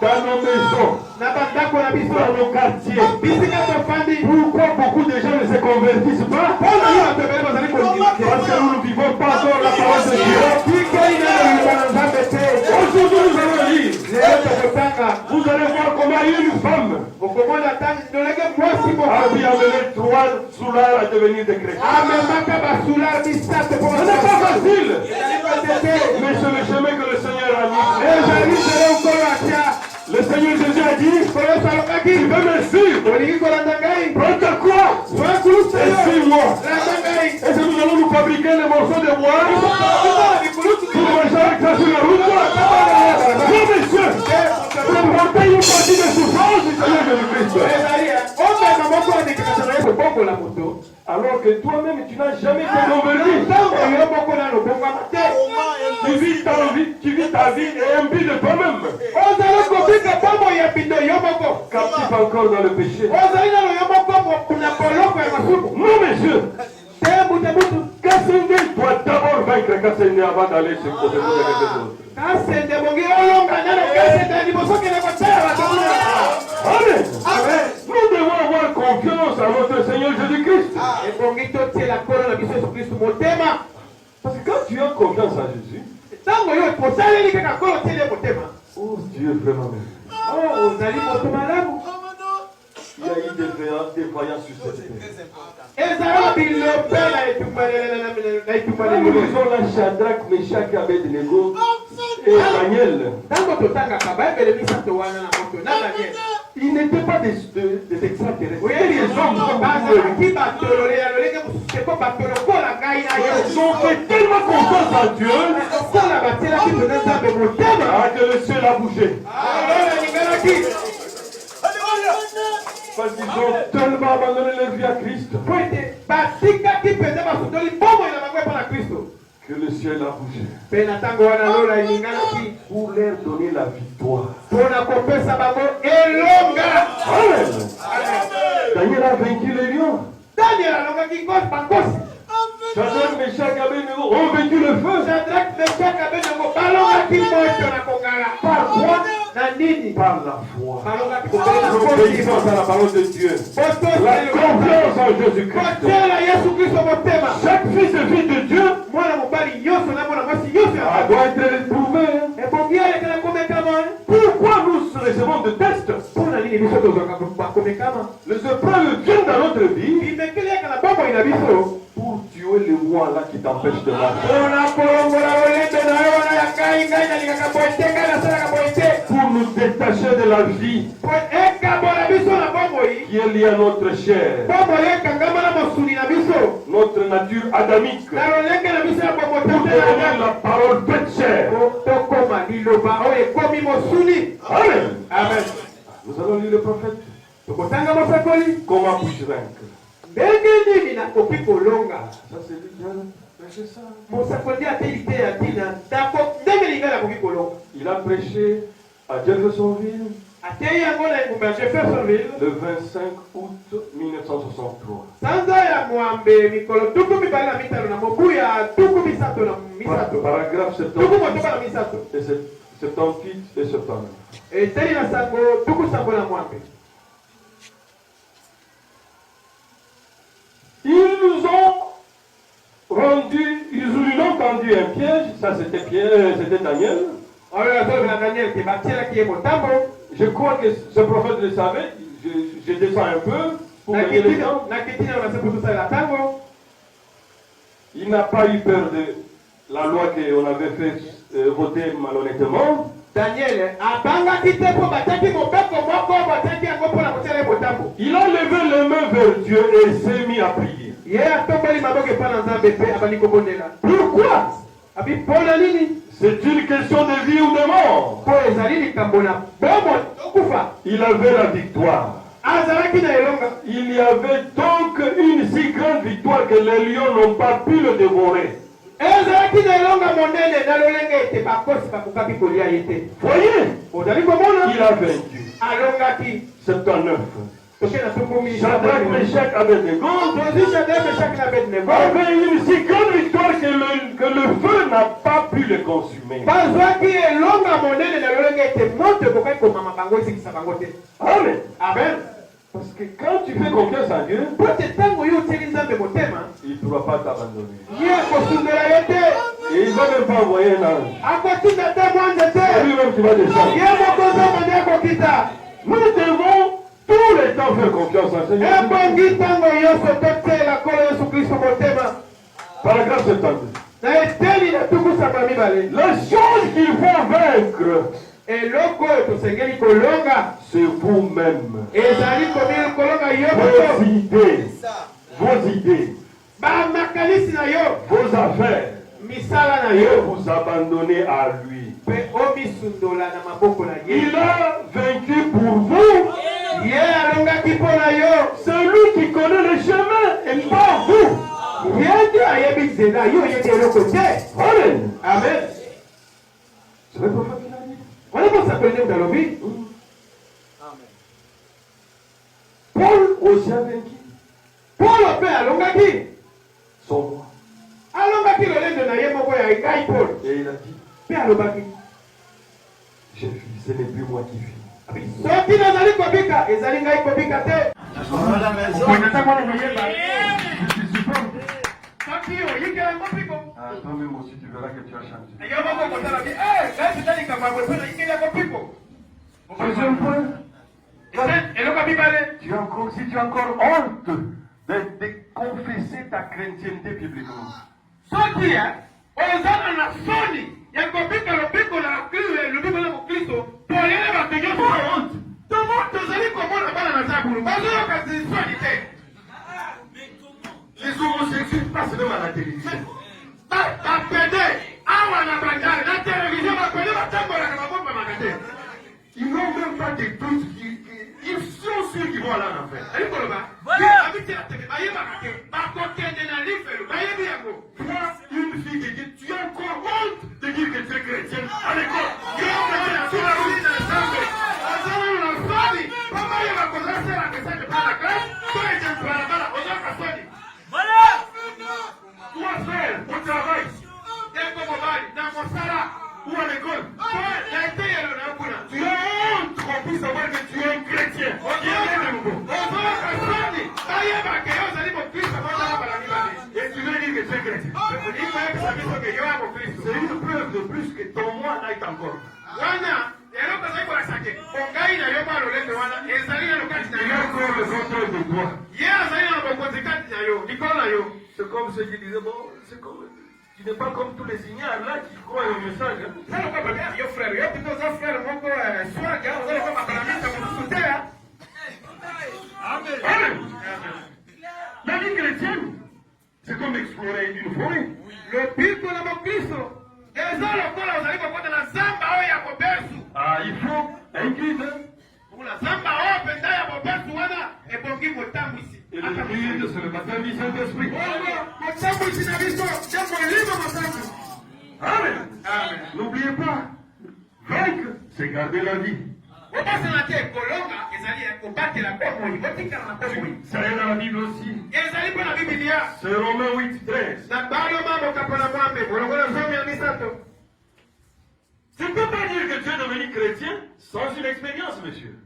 dans nos maisons, dans nos quartiers. Pourquoi beaucoup de gens ne se convertissent pas? Parce que nous ne vivons pas encore la parole de Dieu. Aujourd'hui nous allons lire. Vous allez voir comment une femme a pu amener 3 soulards à devenir des chrétiens. Ce n'est pas facile, mais c'est le chemin que le Seigneur a mis. Le Seigneur Jésus a dit, tu veux me suivre, prends ta croix et suis-moi. Et si nous allons nous fabriquer les morceaux de bois pour marcher avec ça sur la route, non messieurs, pour porter une partie des souffrances du Seigneur Jésus-Christ. Alors que toi-même tu n'as jamais été converti. Tu vis ta vie et imbu de toi-même. Captif encore dans le péché. Non messieurs. Cassende doit d'abord vaincre Cassende avant d'aller se poser pour les autres. Amen. Nous devons avoir confiance à notre Seigneur Jésus-Christ. Parce que quand tu as confiance en Jésus, oh Dieu vraiment. Il y a eu des voyants sur cette terre. Nous lisons la Shadrach, Meshach et Abednego et Daniel. Ils n'étaient pas des extraterrestres. Ils ont fait tellement confiance à Dieu que le ciel a bougé. Parce qu'ils ont tellement abandonné leur vie à Christ que le ciel a bougé pour leur donner la victoire. Amen. Daniel a vaincu les lions. Shadrach, Meshach, Abednego ont vaincu le feu. Par quoi? Par la foi. L'obéissance à la parole de Dieu. La confiance en Jésus-Christ. Chaque fils et fille de Dieu doit être éprouvé. Pourquoi nous recevons de tests? Les épreuves viennent dans notre vie pour tuer les voix là qui t'empêchent de marcher. Pour nous détacher de la vie qui est liée à notre chair, notre nature adamique, pour devenir la parole faite chair. Amen. Amen. Nous allons lire le prophète. Comment puis-je vaincre? Ça c'est lui qui a prêché ça. Il a prêché à Jeffersonville le 25 août 1963. Paragraphe 78 et 79. Ils nous ont tendu un piège, ça c'était Daniel. Je crois que ce prophète le savait, je descends un peu pour gagner le temps. Il n'a pas eu peur de la loi qu'on avait fait voter malhonnêtement. Il a levé les mains vers Dieu et s'est mis à prier. Pourquoi? C'est une question de vie ou de mort. Il avait la victoire. Il y avait donc une si grande victoire que les lions n'ont pas pu le dévorer. Voyez, il a vaincu. 79. Shadrach, Meshach, Abednego avaient une si grande victoire que le feu n'a pas pu le consumer. Amen. Amen. Parce que quand tu fais confiance en Dieu, il ne pourra pas t'abandonner. Et il ne va même pas envoyer un ange. C'est lui-même qui va descendre. Nous devons tous les temps faire confiance en Seigneur. Paragraphe 72. La chose qu'il faut vaincre, c'est vous-même. Vos idées, vos affaires, et vous abandonnez à lui. Il a vaincu pour vous. C'est lui qui connaît le chemin et pas vous. Amen. Amen. C'est le prophète qui l'a dit. Paul aussi a vaincu. Son roi. Et il a dit, j'ai vu, ce n'est plus moi qui vis. Toi-même aussi, tu verras que tu as changé. Deuxième point. Si tu as encore honte de confesser ta chrétienté publiquement. Les homosexuels passent même à la télévision. Ils n'ont même pas de doute. Ils sont sûrs qu'ils vont aller en enfer. Toi, une fille de Dieu, tu as encore honte de dire que tu es chrétienne à l'école. C'est une preuve de plus que ton moi est encore. Il a encore le contrôle de toi. C'est comme ceux qui disaient, bon, c'est comme... Tu n'es pas comme tous les signaux là qui croient au message. Amen. La vie chrétienne, c'est comme explorer une forêt. Ah, il faut un guide. Et le guide, c'est le baptême du Saint-Esprit. Amen. N'oubliez pas, vaincre, c'est garder la vie. Ça est dans la Bible aussi. C'est Romains 8:13. Tu ne peux pas dire que tu es devenu chrétien sans une expérience, monsieur.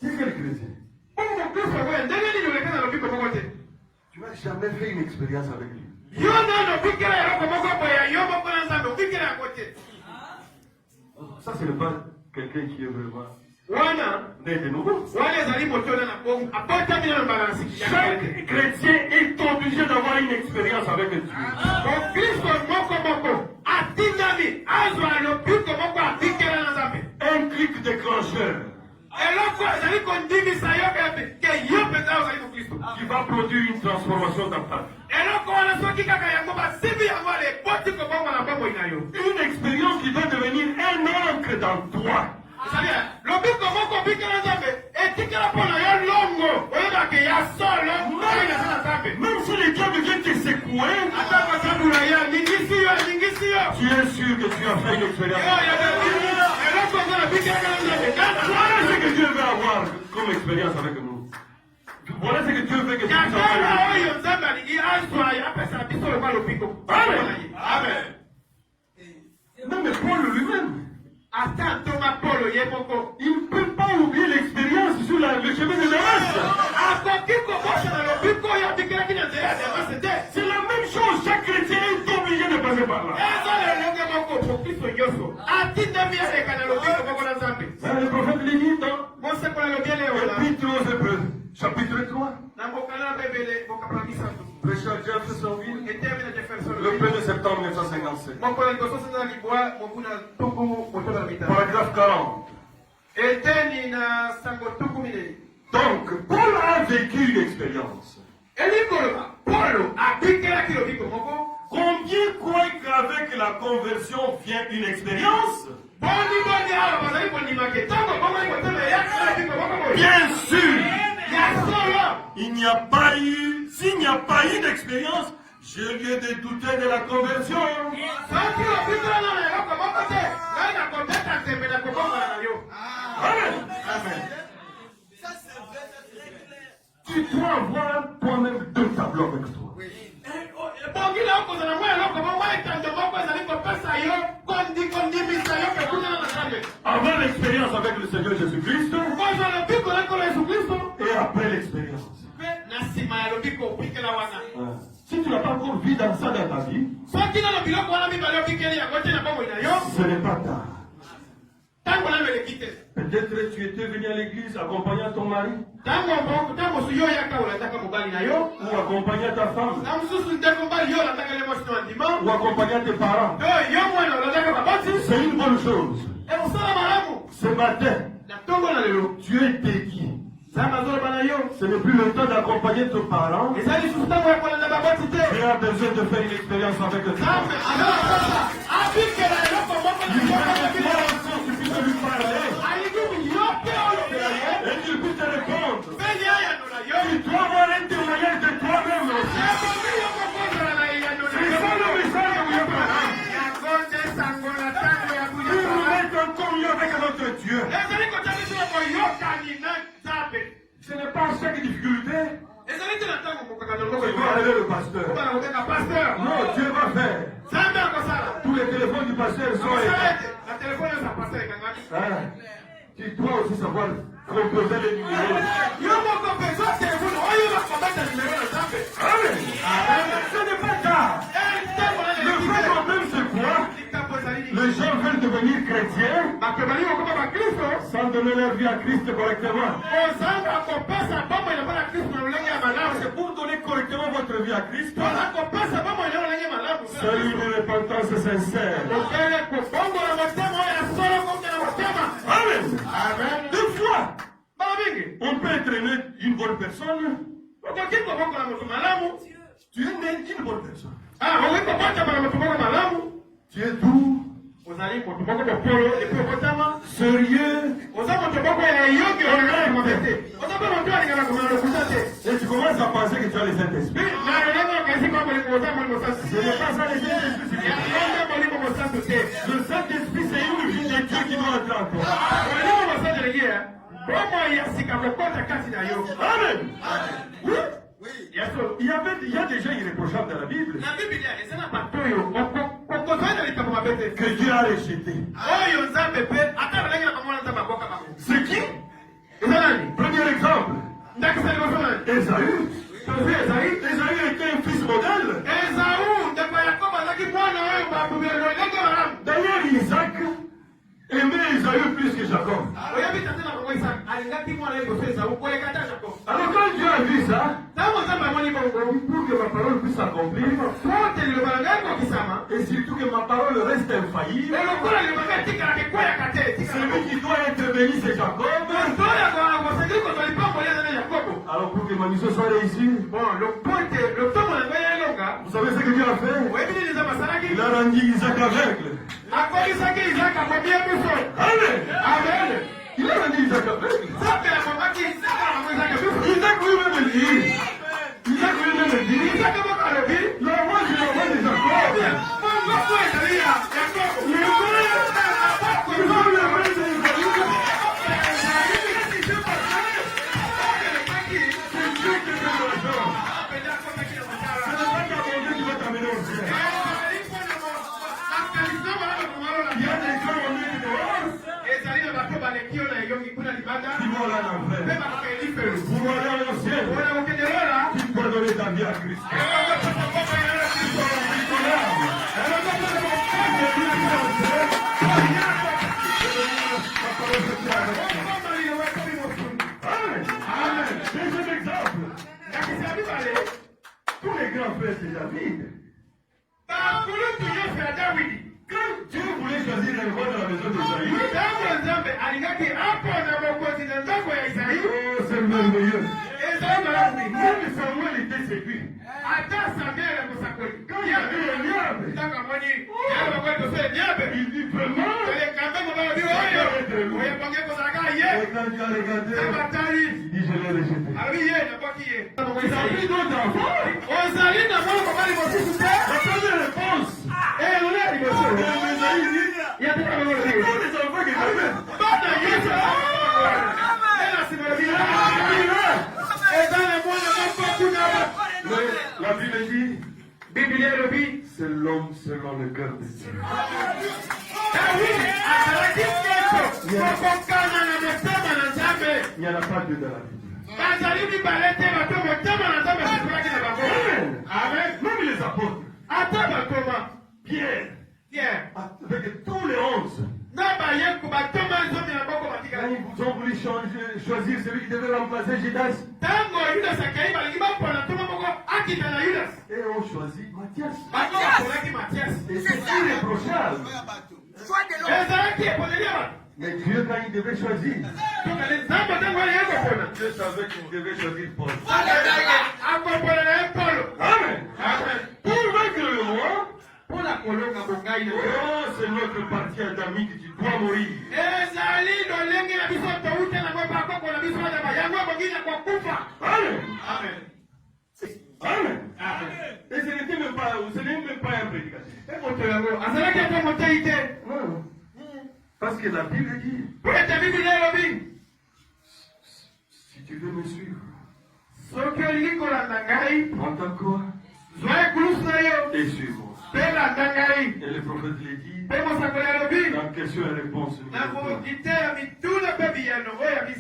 C'est quel chrétien? Tu n'as jamais fait une expérience avec lui. Ça, c'est le pas quelqu'un qui est vraiment né de nouveau. Chaque chrétien est obligé d'avoir une expérience avec Dieu. Un clic déclencheur qui va produire une transformation dans ta vie. Une expérience qui va devenir un encre dans toi. Même si les diables viennent te secouer, tu es sûr que tu as fait une expérience. Voilà ce que Dieu veut avoir comme expérience avec nous. Voilà ce que Dieu veut que tu puisses avoir. Amen. Non, mais Paul lui-même, il ne peut pas oublier l'expérience sur le chemin de Damas. C'est la même chose, chaque chrétien est obligé de passer par là. Le prophète lui dit dans Épître aux Hébreux, chapitre 3. Prêcheur Jeffersonville, le 1er septembre 1957. Paragraphe 40. Donc, Paul a vécu une expérience. Combien croient qu'avec la conversion vient une expérience? Bien sûr. Il n'y a pas eu, s'il n'y a pas eu d'expérience, j'ai lieu de douter de la conversion. Amen. Tu dois avoir toi-même deux tableaux avec toi. Avant l'expérience avec le Seigneur Jésus-Christ et après l'expérience. Si tu n'as pas encore vu dans ça dans ta vie, ce n'est pas tard. Peut-être tu étais venu à l'église accompagnant ton mari ou accompagnant ta femme ou accompagnant tes parents. C'est une bonne chose. Ce matin, tu es dédié. Ce n'est plus le temps d'accompagner tes parents. Tu as besoin de faire une expérience avec eux. Tu puisses lui parler. Et tu puisses te répondre. Tu dois avoir un témoignage de toi-même aussi. C'est ça le message de Abraham. Tu nous mets en communion avec notre Dieu. Ce n'est pas chaque difficulté. Tu dois aller le pasteur. Non, Dieu va faire. Tous les téléphones du pasteur sont éteints. tu dois aussi savoir composer les numéros. Amen. Ce n'est pas tard. Le vrai problème, c'est quoi? Les gens veulent devenir chrétiens sans donner leur vie à Christ correctement. C'est pour donner correctement votre vie à Christ. Seule une repentance sincère. Amen. Deux fois, on peut être né une bonne personne. Tu es né d'une bonne personne. Tu es doux, sérieux, et tu commences à penser que tu as les Saint-Esprit. Ce n'est pas ça les Saint-Esprit. Le Saint-Esprit, c'est une vie de Dieu qui doit entrer en toi. Amen. Oui. Il y a des gens irréprochables dans la Bible que Dieu a rejeté. C'est qui? Premier exemple, Ésaü. Ésaü était un fils modèle. D'ailleurs, Isaac aimait Ésaü plus que Jacob. Alors quand Dieu a vu ça, pour que ma parole puisse s'accomplir, et surtout que ma parole reste infaillible, celui qui doit être béni c'est Jacob. Alors pour que ma mission soit réussie, vous savez ce que Dieu a fait? Il a rendu Isaac aveugle. Amen. Il a rendu Isaac aveugle. Isaac lui-même le dit. La voix de Jacob. Pour aller au ciel, tu dois donner ta vie à Christ. Amen. Deuxième exemple. Tous les grands frères de David. Quand Dieu voulait choisir un roi dans la maison d'Isaïe, oh, c'est merveilleux. Même Samuel était séduit. Quand il y avait un diable, il dit vraiment, et quand Dieu a regardé, il dit je l'ai rejeté. Ils ont pris d'autres enfants. La première réponse. Il y a des enfants qui t'appellent. La Bible dit, c'est l'homme selon le cœur de Dieu. Il n'y en a pas deux dans la Bible. Amen. Même les apôtres. Pierre. Avec tous les 11. Ils ont voulu choisir celui qui devait remplacer Judas. Et on choisit Matthias. Et c'est irréprochable. Mais Dieu, quand il devait choisir, Dieu savait qu'il devait choisir Paul. Amen. Pour vaincre le roi, oh, c'est notre parti adamique, tu dois mourir. Amen. Amen. Et ce n'est même pas un prédicateur. Parce que la Bible dit, si tu veux me suivre, prends ta croix et suis-moi. Et le prophète l'a dit dans question et réponse.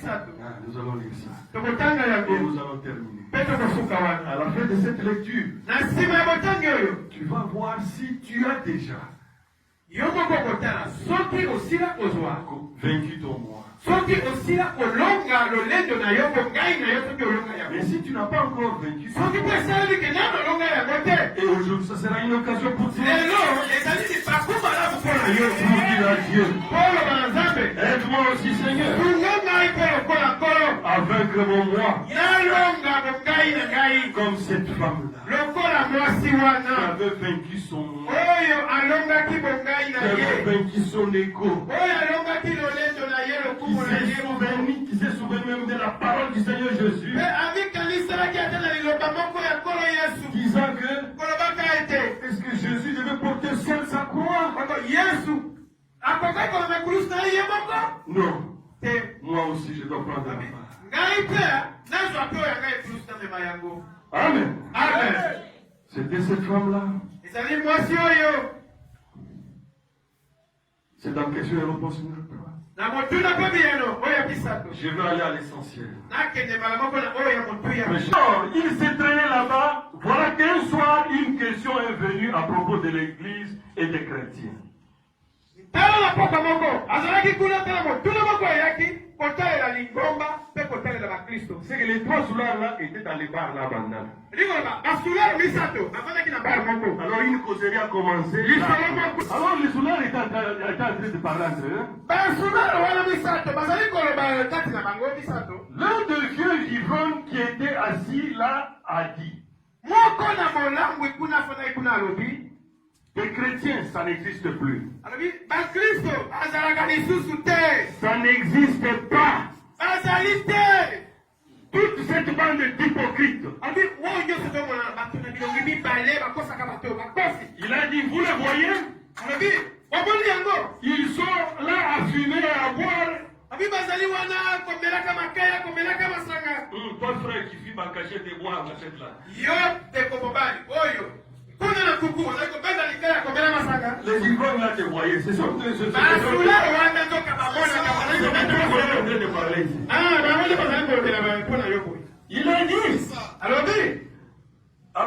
Nous allons lire ça. Tokotanga yango. Et nous allons terminer. Peto kosuka wana. À la fin de cette lecture, Na sima ya botangi oyo. tu vas voir si tu as déjà Yo moko kotala soki osila kozwa. vaincu ton moi. Soki osila kolonga lolendo na yo ngai na yo soki olonga yango. Mais si tu n'as pas encore vaincu, Soki pesali ke na olonga yango te. et aujourd'hui, ça sera une occasion pour toi. Lelo ezali lipaku malamu mpona yo. Pour dire à Dieu, Polo banzambe. aide-moi aussi, Seigneur, Tunga ngai mpe lokola nkolo. à vaincre mon moi, Nalonga bongai na ngai. comme cette femme-là, Lokola mwasi qui wana. avait vaincu son moi, Oyo alongaki bongai qui na avait ye. vaincu son ego, Oyo alongaki lolendo na ye lokumu na ye. qui s'est souvenu même de la parole du Seigneur Jésus, Mpe amikanisalaki ata na liloba moko ya nkolo Yesu. disant que Kolobaka ete. est-ce que Jésus devait porter seul sa croix? Koko Yesu akokaki koloma ekulusu na ye moko Non, te. moi aussi je dois prendre la part. Ngai mpe nazwa mpe oyo ngai ekulusu na mema yango. Amen. Amen. C'était cette femme-là. Ezali mwasi oyo. C'est dans question et réponse numéro 3. Na motuna mpe biyeno oyo ya misato. Je vais aller à l'essentiel. Nakende mbala moko na oyo ya motuya. Il s'est traîné là-bas. Voilà qu'un soir, une question est venue à propos de l'Église et des chrétiens. Tala na poka moko azalaki kuna tala motuna moko eyaki kotalela lingomba mpe kotalela bakristo. C'est que les trois soulards-là étaient dans les bars là bandana. Likoloba basularo misato afandaki na bar moko. Alors une causerie a commencé. Alors les soulards étaient en train de parler entre eux. Basularo wana misato bazali koloba kati na bango misato. L'un des vieux ivrognes qui était assis là a dit, Moko na molangwi kuna afandaki kuna alobi. les chrétiens, ça n'existe plus. Alobi bakristo bazalaka lisusu te. Ça n'existe pas. Bazali te. Toute cette bande d'hypocrites. Alobi oyo nyonso tomona bato na bilongi mibale bakosaka bato bakosi. Il a dit, vous les voyez? Alobi waboni yango. Ils sont là à fumer et à boire. Abi bazali wana komelaka makaya komelaka masanga. Toi frère qui fume en cachette et boit en cachette là. Yo teko mobali oyo. Kuna na kuku ozali kobenda likaya komela masanga. Les ivrognes là te voyez, ce sont ceux Basula wana nzoka babona en train de parler ici. Ah, bamoni bazali kolobela mpona yo boye. Il a dit, Alobi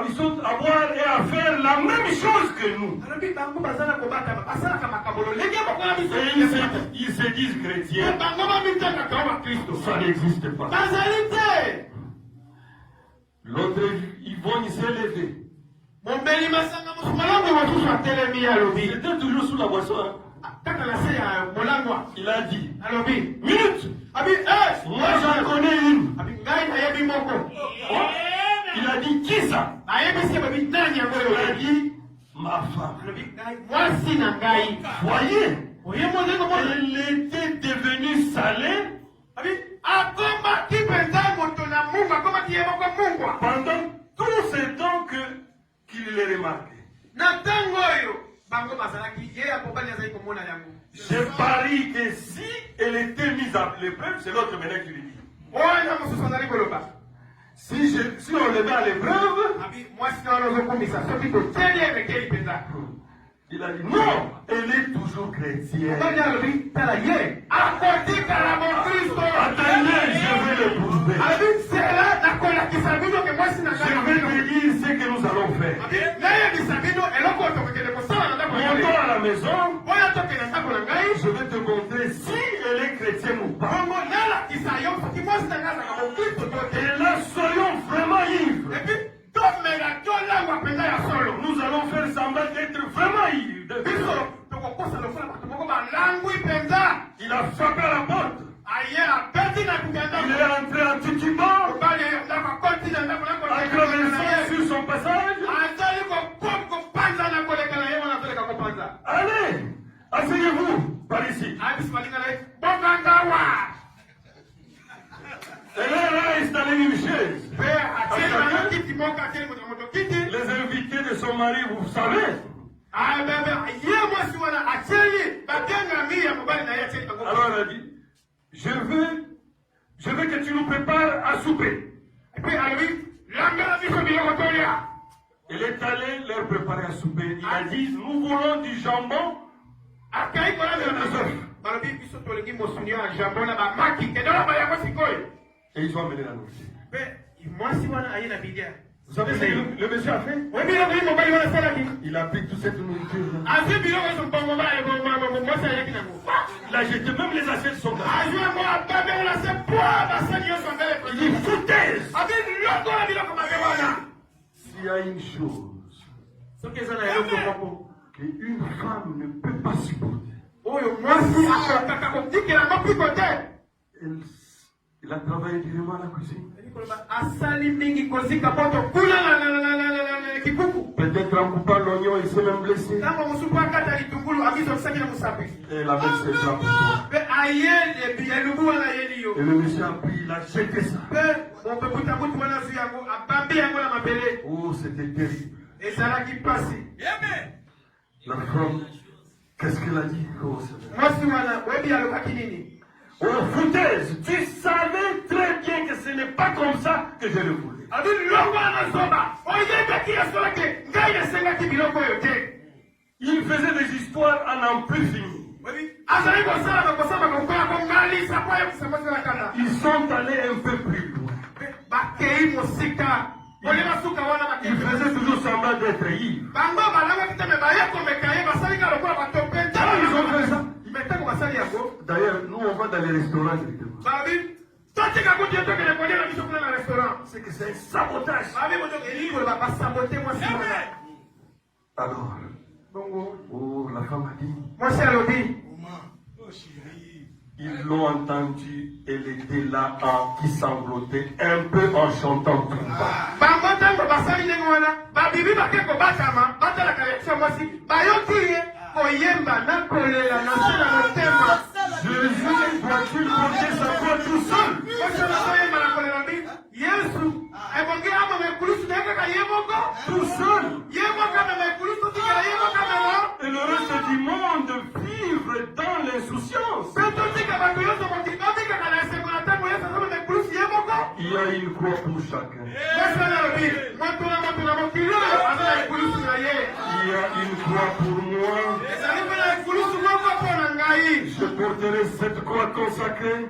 ils sont à boire et à faire la même chose que nous. alobi bango bazala kobata basalaka makambo lolenge bakola biso. Et ils se disent chrétiens. Bango bamitangaka wa bakristo. Ça n'existe pas. Bazali te. L'autre Yvonne s'est levé. Mombeli masanga mosumalango mosusu atelemi alobi. C'était toujours sous la boisson. Kaka na se ya molangwa. Il a dit, Alobi. minute, Abi moi j'en connais une. Abi ngai nayebi moko. Il a dit, qui ça? Nayebi se babi nani yango Il a oyo. dit, ma femme. Alobi ngai mwasi na ngai. Voyez, Oye monengo mona. elle était devenue salée Abi akomaki penza moto na mungu akomaki ye moko mungwa. pendant tout ce temps qu'il les remarquait. Na ntango oyo bango bazalaki ye akobani azali komona yango. Je parie que si elle était mise à l'épreuve, c'est l'autre maintenant qui lui dit. Wana mosusu azali koloba. Si on le met à l'épreuve, Abi mwasi na wana ozokumisa soki toteli emekeli penza. il a dit non, elle est toujours chrétienne. Obani alobi tala ye akotikala mokristo. Attendez, je vais le prouver. Abi sela nakolakisa bino ke mwasi na Je vais te dire ce que nous allons faire. Abi nayebisa bino eloko oyo tokokende kosala na ndako na Montons ngai. à la maison, Oyo tokende ndako na ngai. je vais te montrer si elle est chrétienne ou pas. Bongo nalakisa yo soki mwasi na ngai azalaka mokristo to te. Et là, soyons vraiment ivres. Epi tomela tolangwa mpenza ya solo. Nous allons faire semblant d'être vraiment ivres. Biso tokokosa lokola bato moko balangwi mpenza. Il a frappé à la porte. Aye abeti na kuka Il ndako. est entré en titubant, Mobali ndako akoti na ndako na traversant sur son passage. azali kopanza na koleka na ye wana azoleka kopanza. Allez, asseyez-vous par ici. Abisi balinga na ye bokangawa. Elle est là installée une chaise. Mpe atieli bango kiti moko atieli moto moto kiti. Les invités de son mari, vous savez. Bebe ye mwasi wana atieli bakengami ya mobali na ye atieli bango. Alors elle a dit, je veux que tu nous prépares à souper. Epi alobi langela biso biloko tolia. Elle est allée leur préparer à souper. Il a dit, nous voulons du jambon Akai kolamela biso Et ils ont amené la nourriture. Vous savez ce que le monsieur a fait? Il a pris toute cette nourriture. Il a jeté, même les assiettes sont là. Il dit foutaise. S'il y a une chose qu'une femme ne peut pas supporter, il a travaillé durement à la cuisine. Peut-être en coupant l'oignon, il s'est même blessé. Et la bête s'est plate pour toi. Et le monsieur a pris, il a jeté ça. Oh, c'était terrible. La femme, qu'est-ce qu'elle a dit? Oh, oh, foutaise, tu savais très bien que ce n'est pas comme ça que je le voulais. Il faisait des histoires à n'en plus finir. Ils sont allés un peu plus loin. Il faisait toujours semblant d'être ivre. Ils ont fait ça. D'ailleurs, nous on va dans les restaurants directement. C'est que c'est un sabotage. Alors, oh, la femme a dit, ils l'ont entendu, elle était là qui sanglotait un peu en chantant tout bas. Jésus doit-il porter sa croix tout seul? Tout seul. Et le reste du monde vivre dans l'insouciance. Il y a une croix pour chacun. Il y a une croix pour moi. Je porterai cette croix consacrée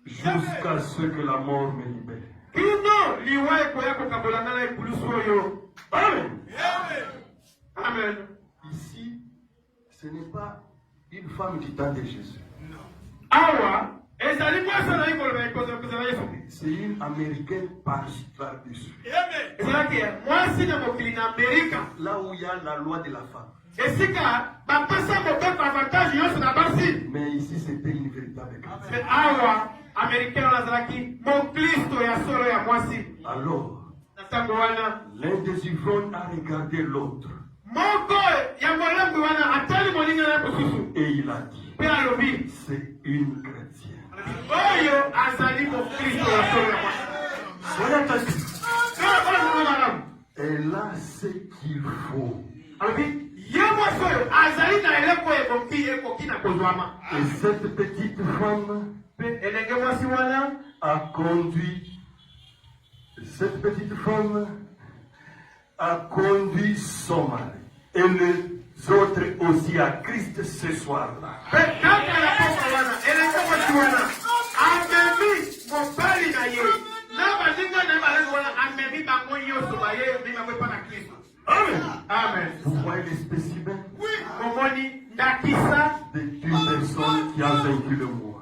jusqu'à ce que la mort me libère. Amen. Amen. Ici, ce n'est pas une femme du temps de Jésus. C'est une américaine par-dessus. Là où il y a la loi de la femme. Mais ici, c'était une véritable chrétienne. Alors, l'un des ivrognes a regardé l'autre. Et il a dit, c'est une chrétienne. Soyez attentifs. Elle a ce qu'il faut. Et cette petite femme a conduit. Cette petite femme a conduit son mari. Et les autres aussi à Christ ce soir-là. Amen. Amen. Vous voyez les spécimens? Oui. De une personne qui a vaincu le moi.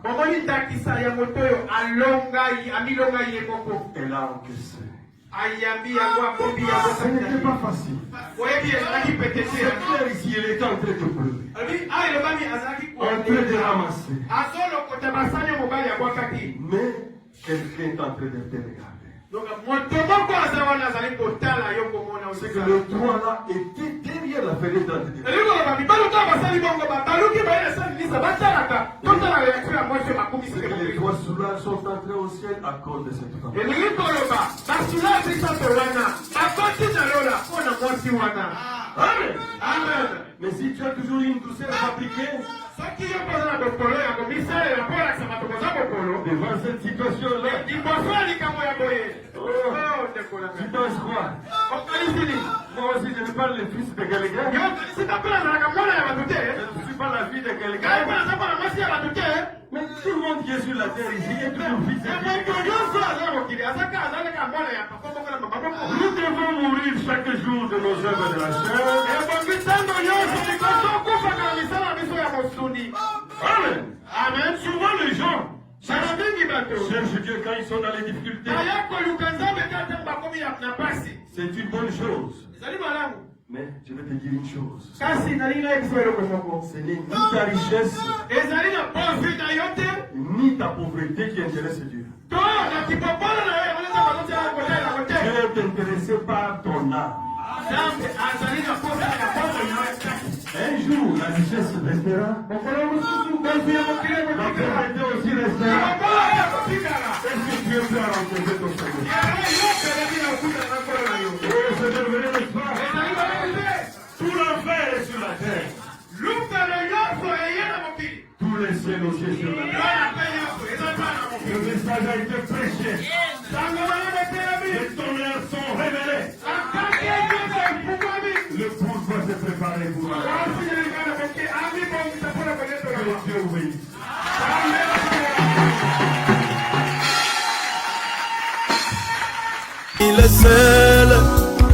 Elle a encaissé. Ce n'était pas facile. C'est clair ici, elle était en train de pleurer. En train de ramasser. Mais quelqu'un est en train de te regarder. C'est que le toit là était derrière la fenêtre. C'est que les toits soulages sont entrés au ciel à cause de cette femme. Amen. Amen. Mais si tu as toujours une douceur fabriquée devant cette situation-là, tu penses quoi? Moi aussi, je ne suis pas le fils de quelqu'un. Yo, si t'as pris la camona, elle va tout dire. Je ne suis pas la fille de Quand elle quelqu'un. prend la camona, moi, si elle va tout dire. Mais tout le monde qui est sur la terre ici est tout le fils de quelqu'un. Nous devons mourir chaque jour de nos œuvres de la chair. Amen. Amen. Souvent les gens Sharamingi bato. cherchent Dieu quand ils sont dans les difficultés. C'est une bonne chose. Mais je vais te dire une chose. Ce n'est ni ta richesse, ni ta pauvreté qui intéresse Dieu. Dieu est intéressé par ton âme. Un jour, la richesse restera. La pauvreté aussi restera. Est-ce que tu es prêt à rencontrer ton Seigneur? Oh, Seigneur, venez le soir. Tout l'enfer est sur la terre. Tous les cieux aussi sur la terre. Le message a été prêché. Les tonnerres sont révélés. Le pouls doit se préparer pour la que Dieu obéisse. Il est seul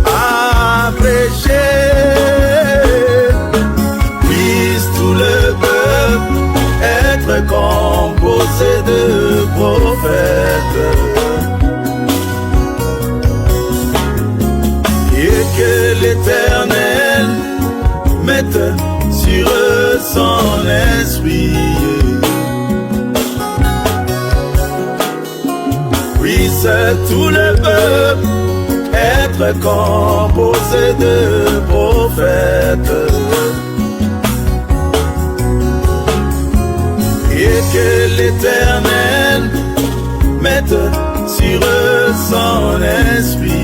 à prêcher. Puisse tout le peuple être composé de prophètes. Et que l'Éternel mette sur eux son esprit. Puisse tout le peuple être composé de prophètes. Et que l'Éternel mette sur eux son esprit.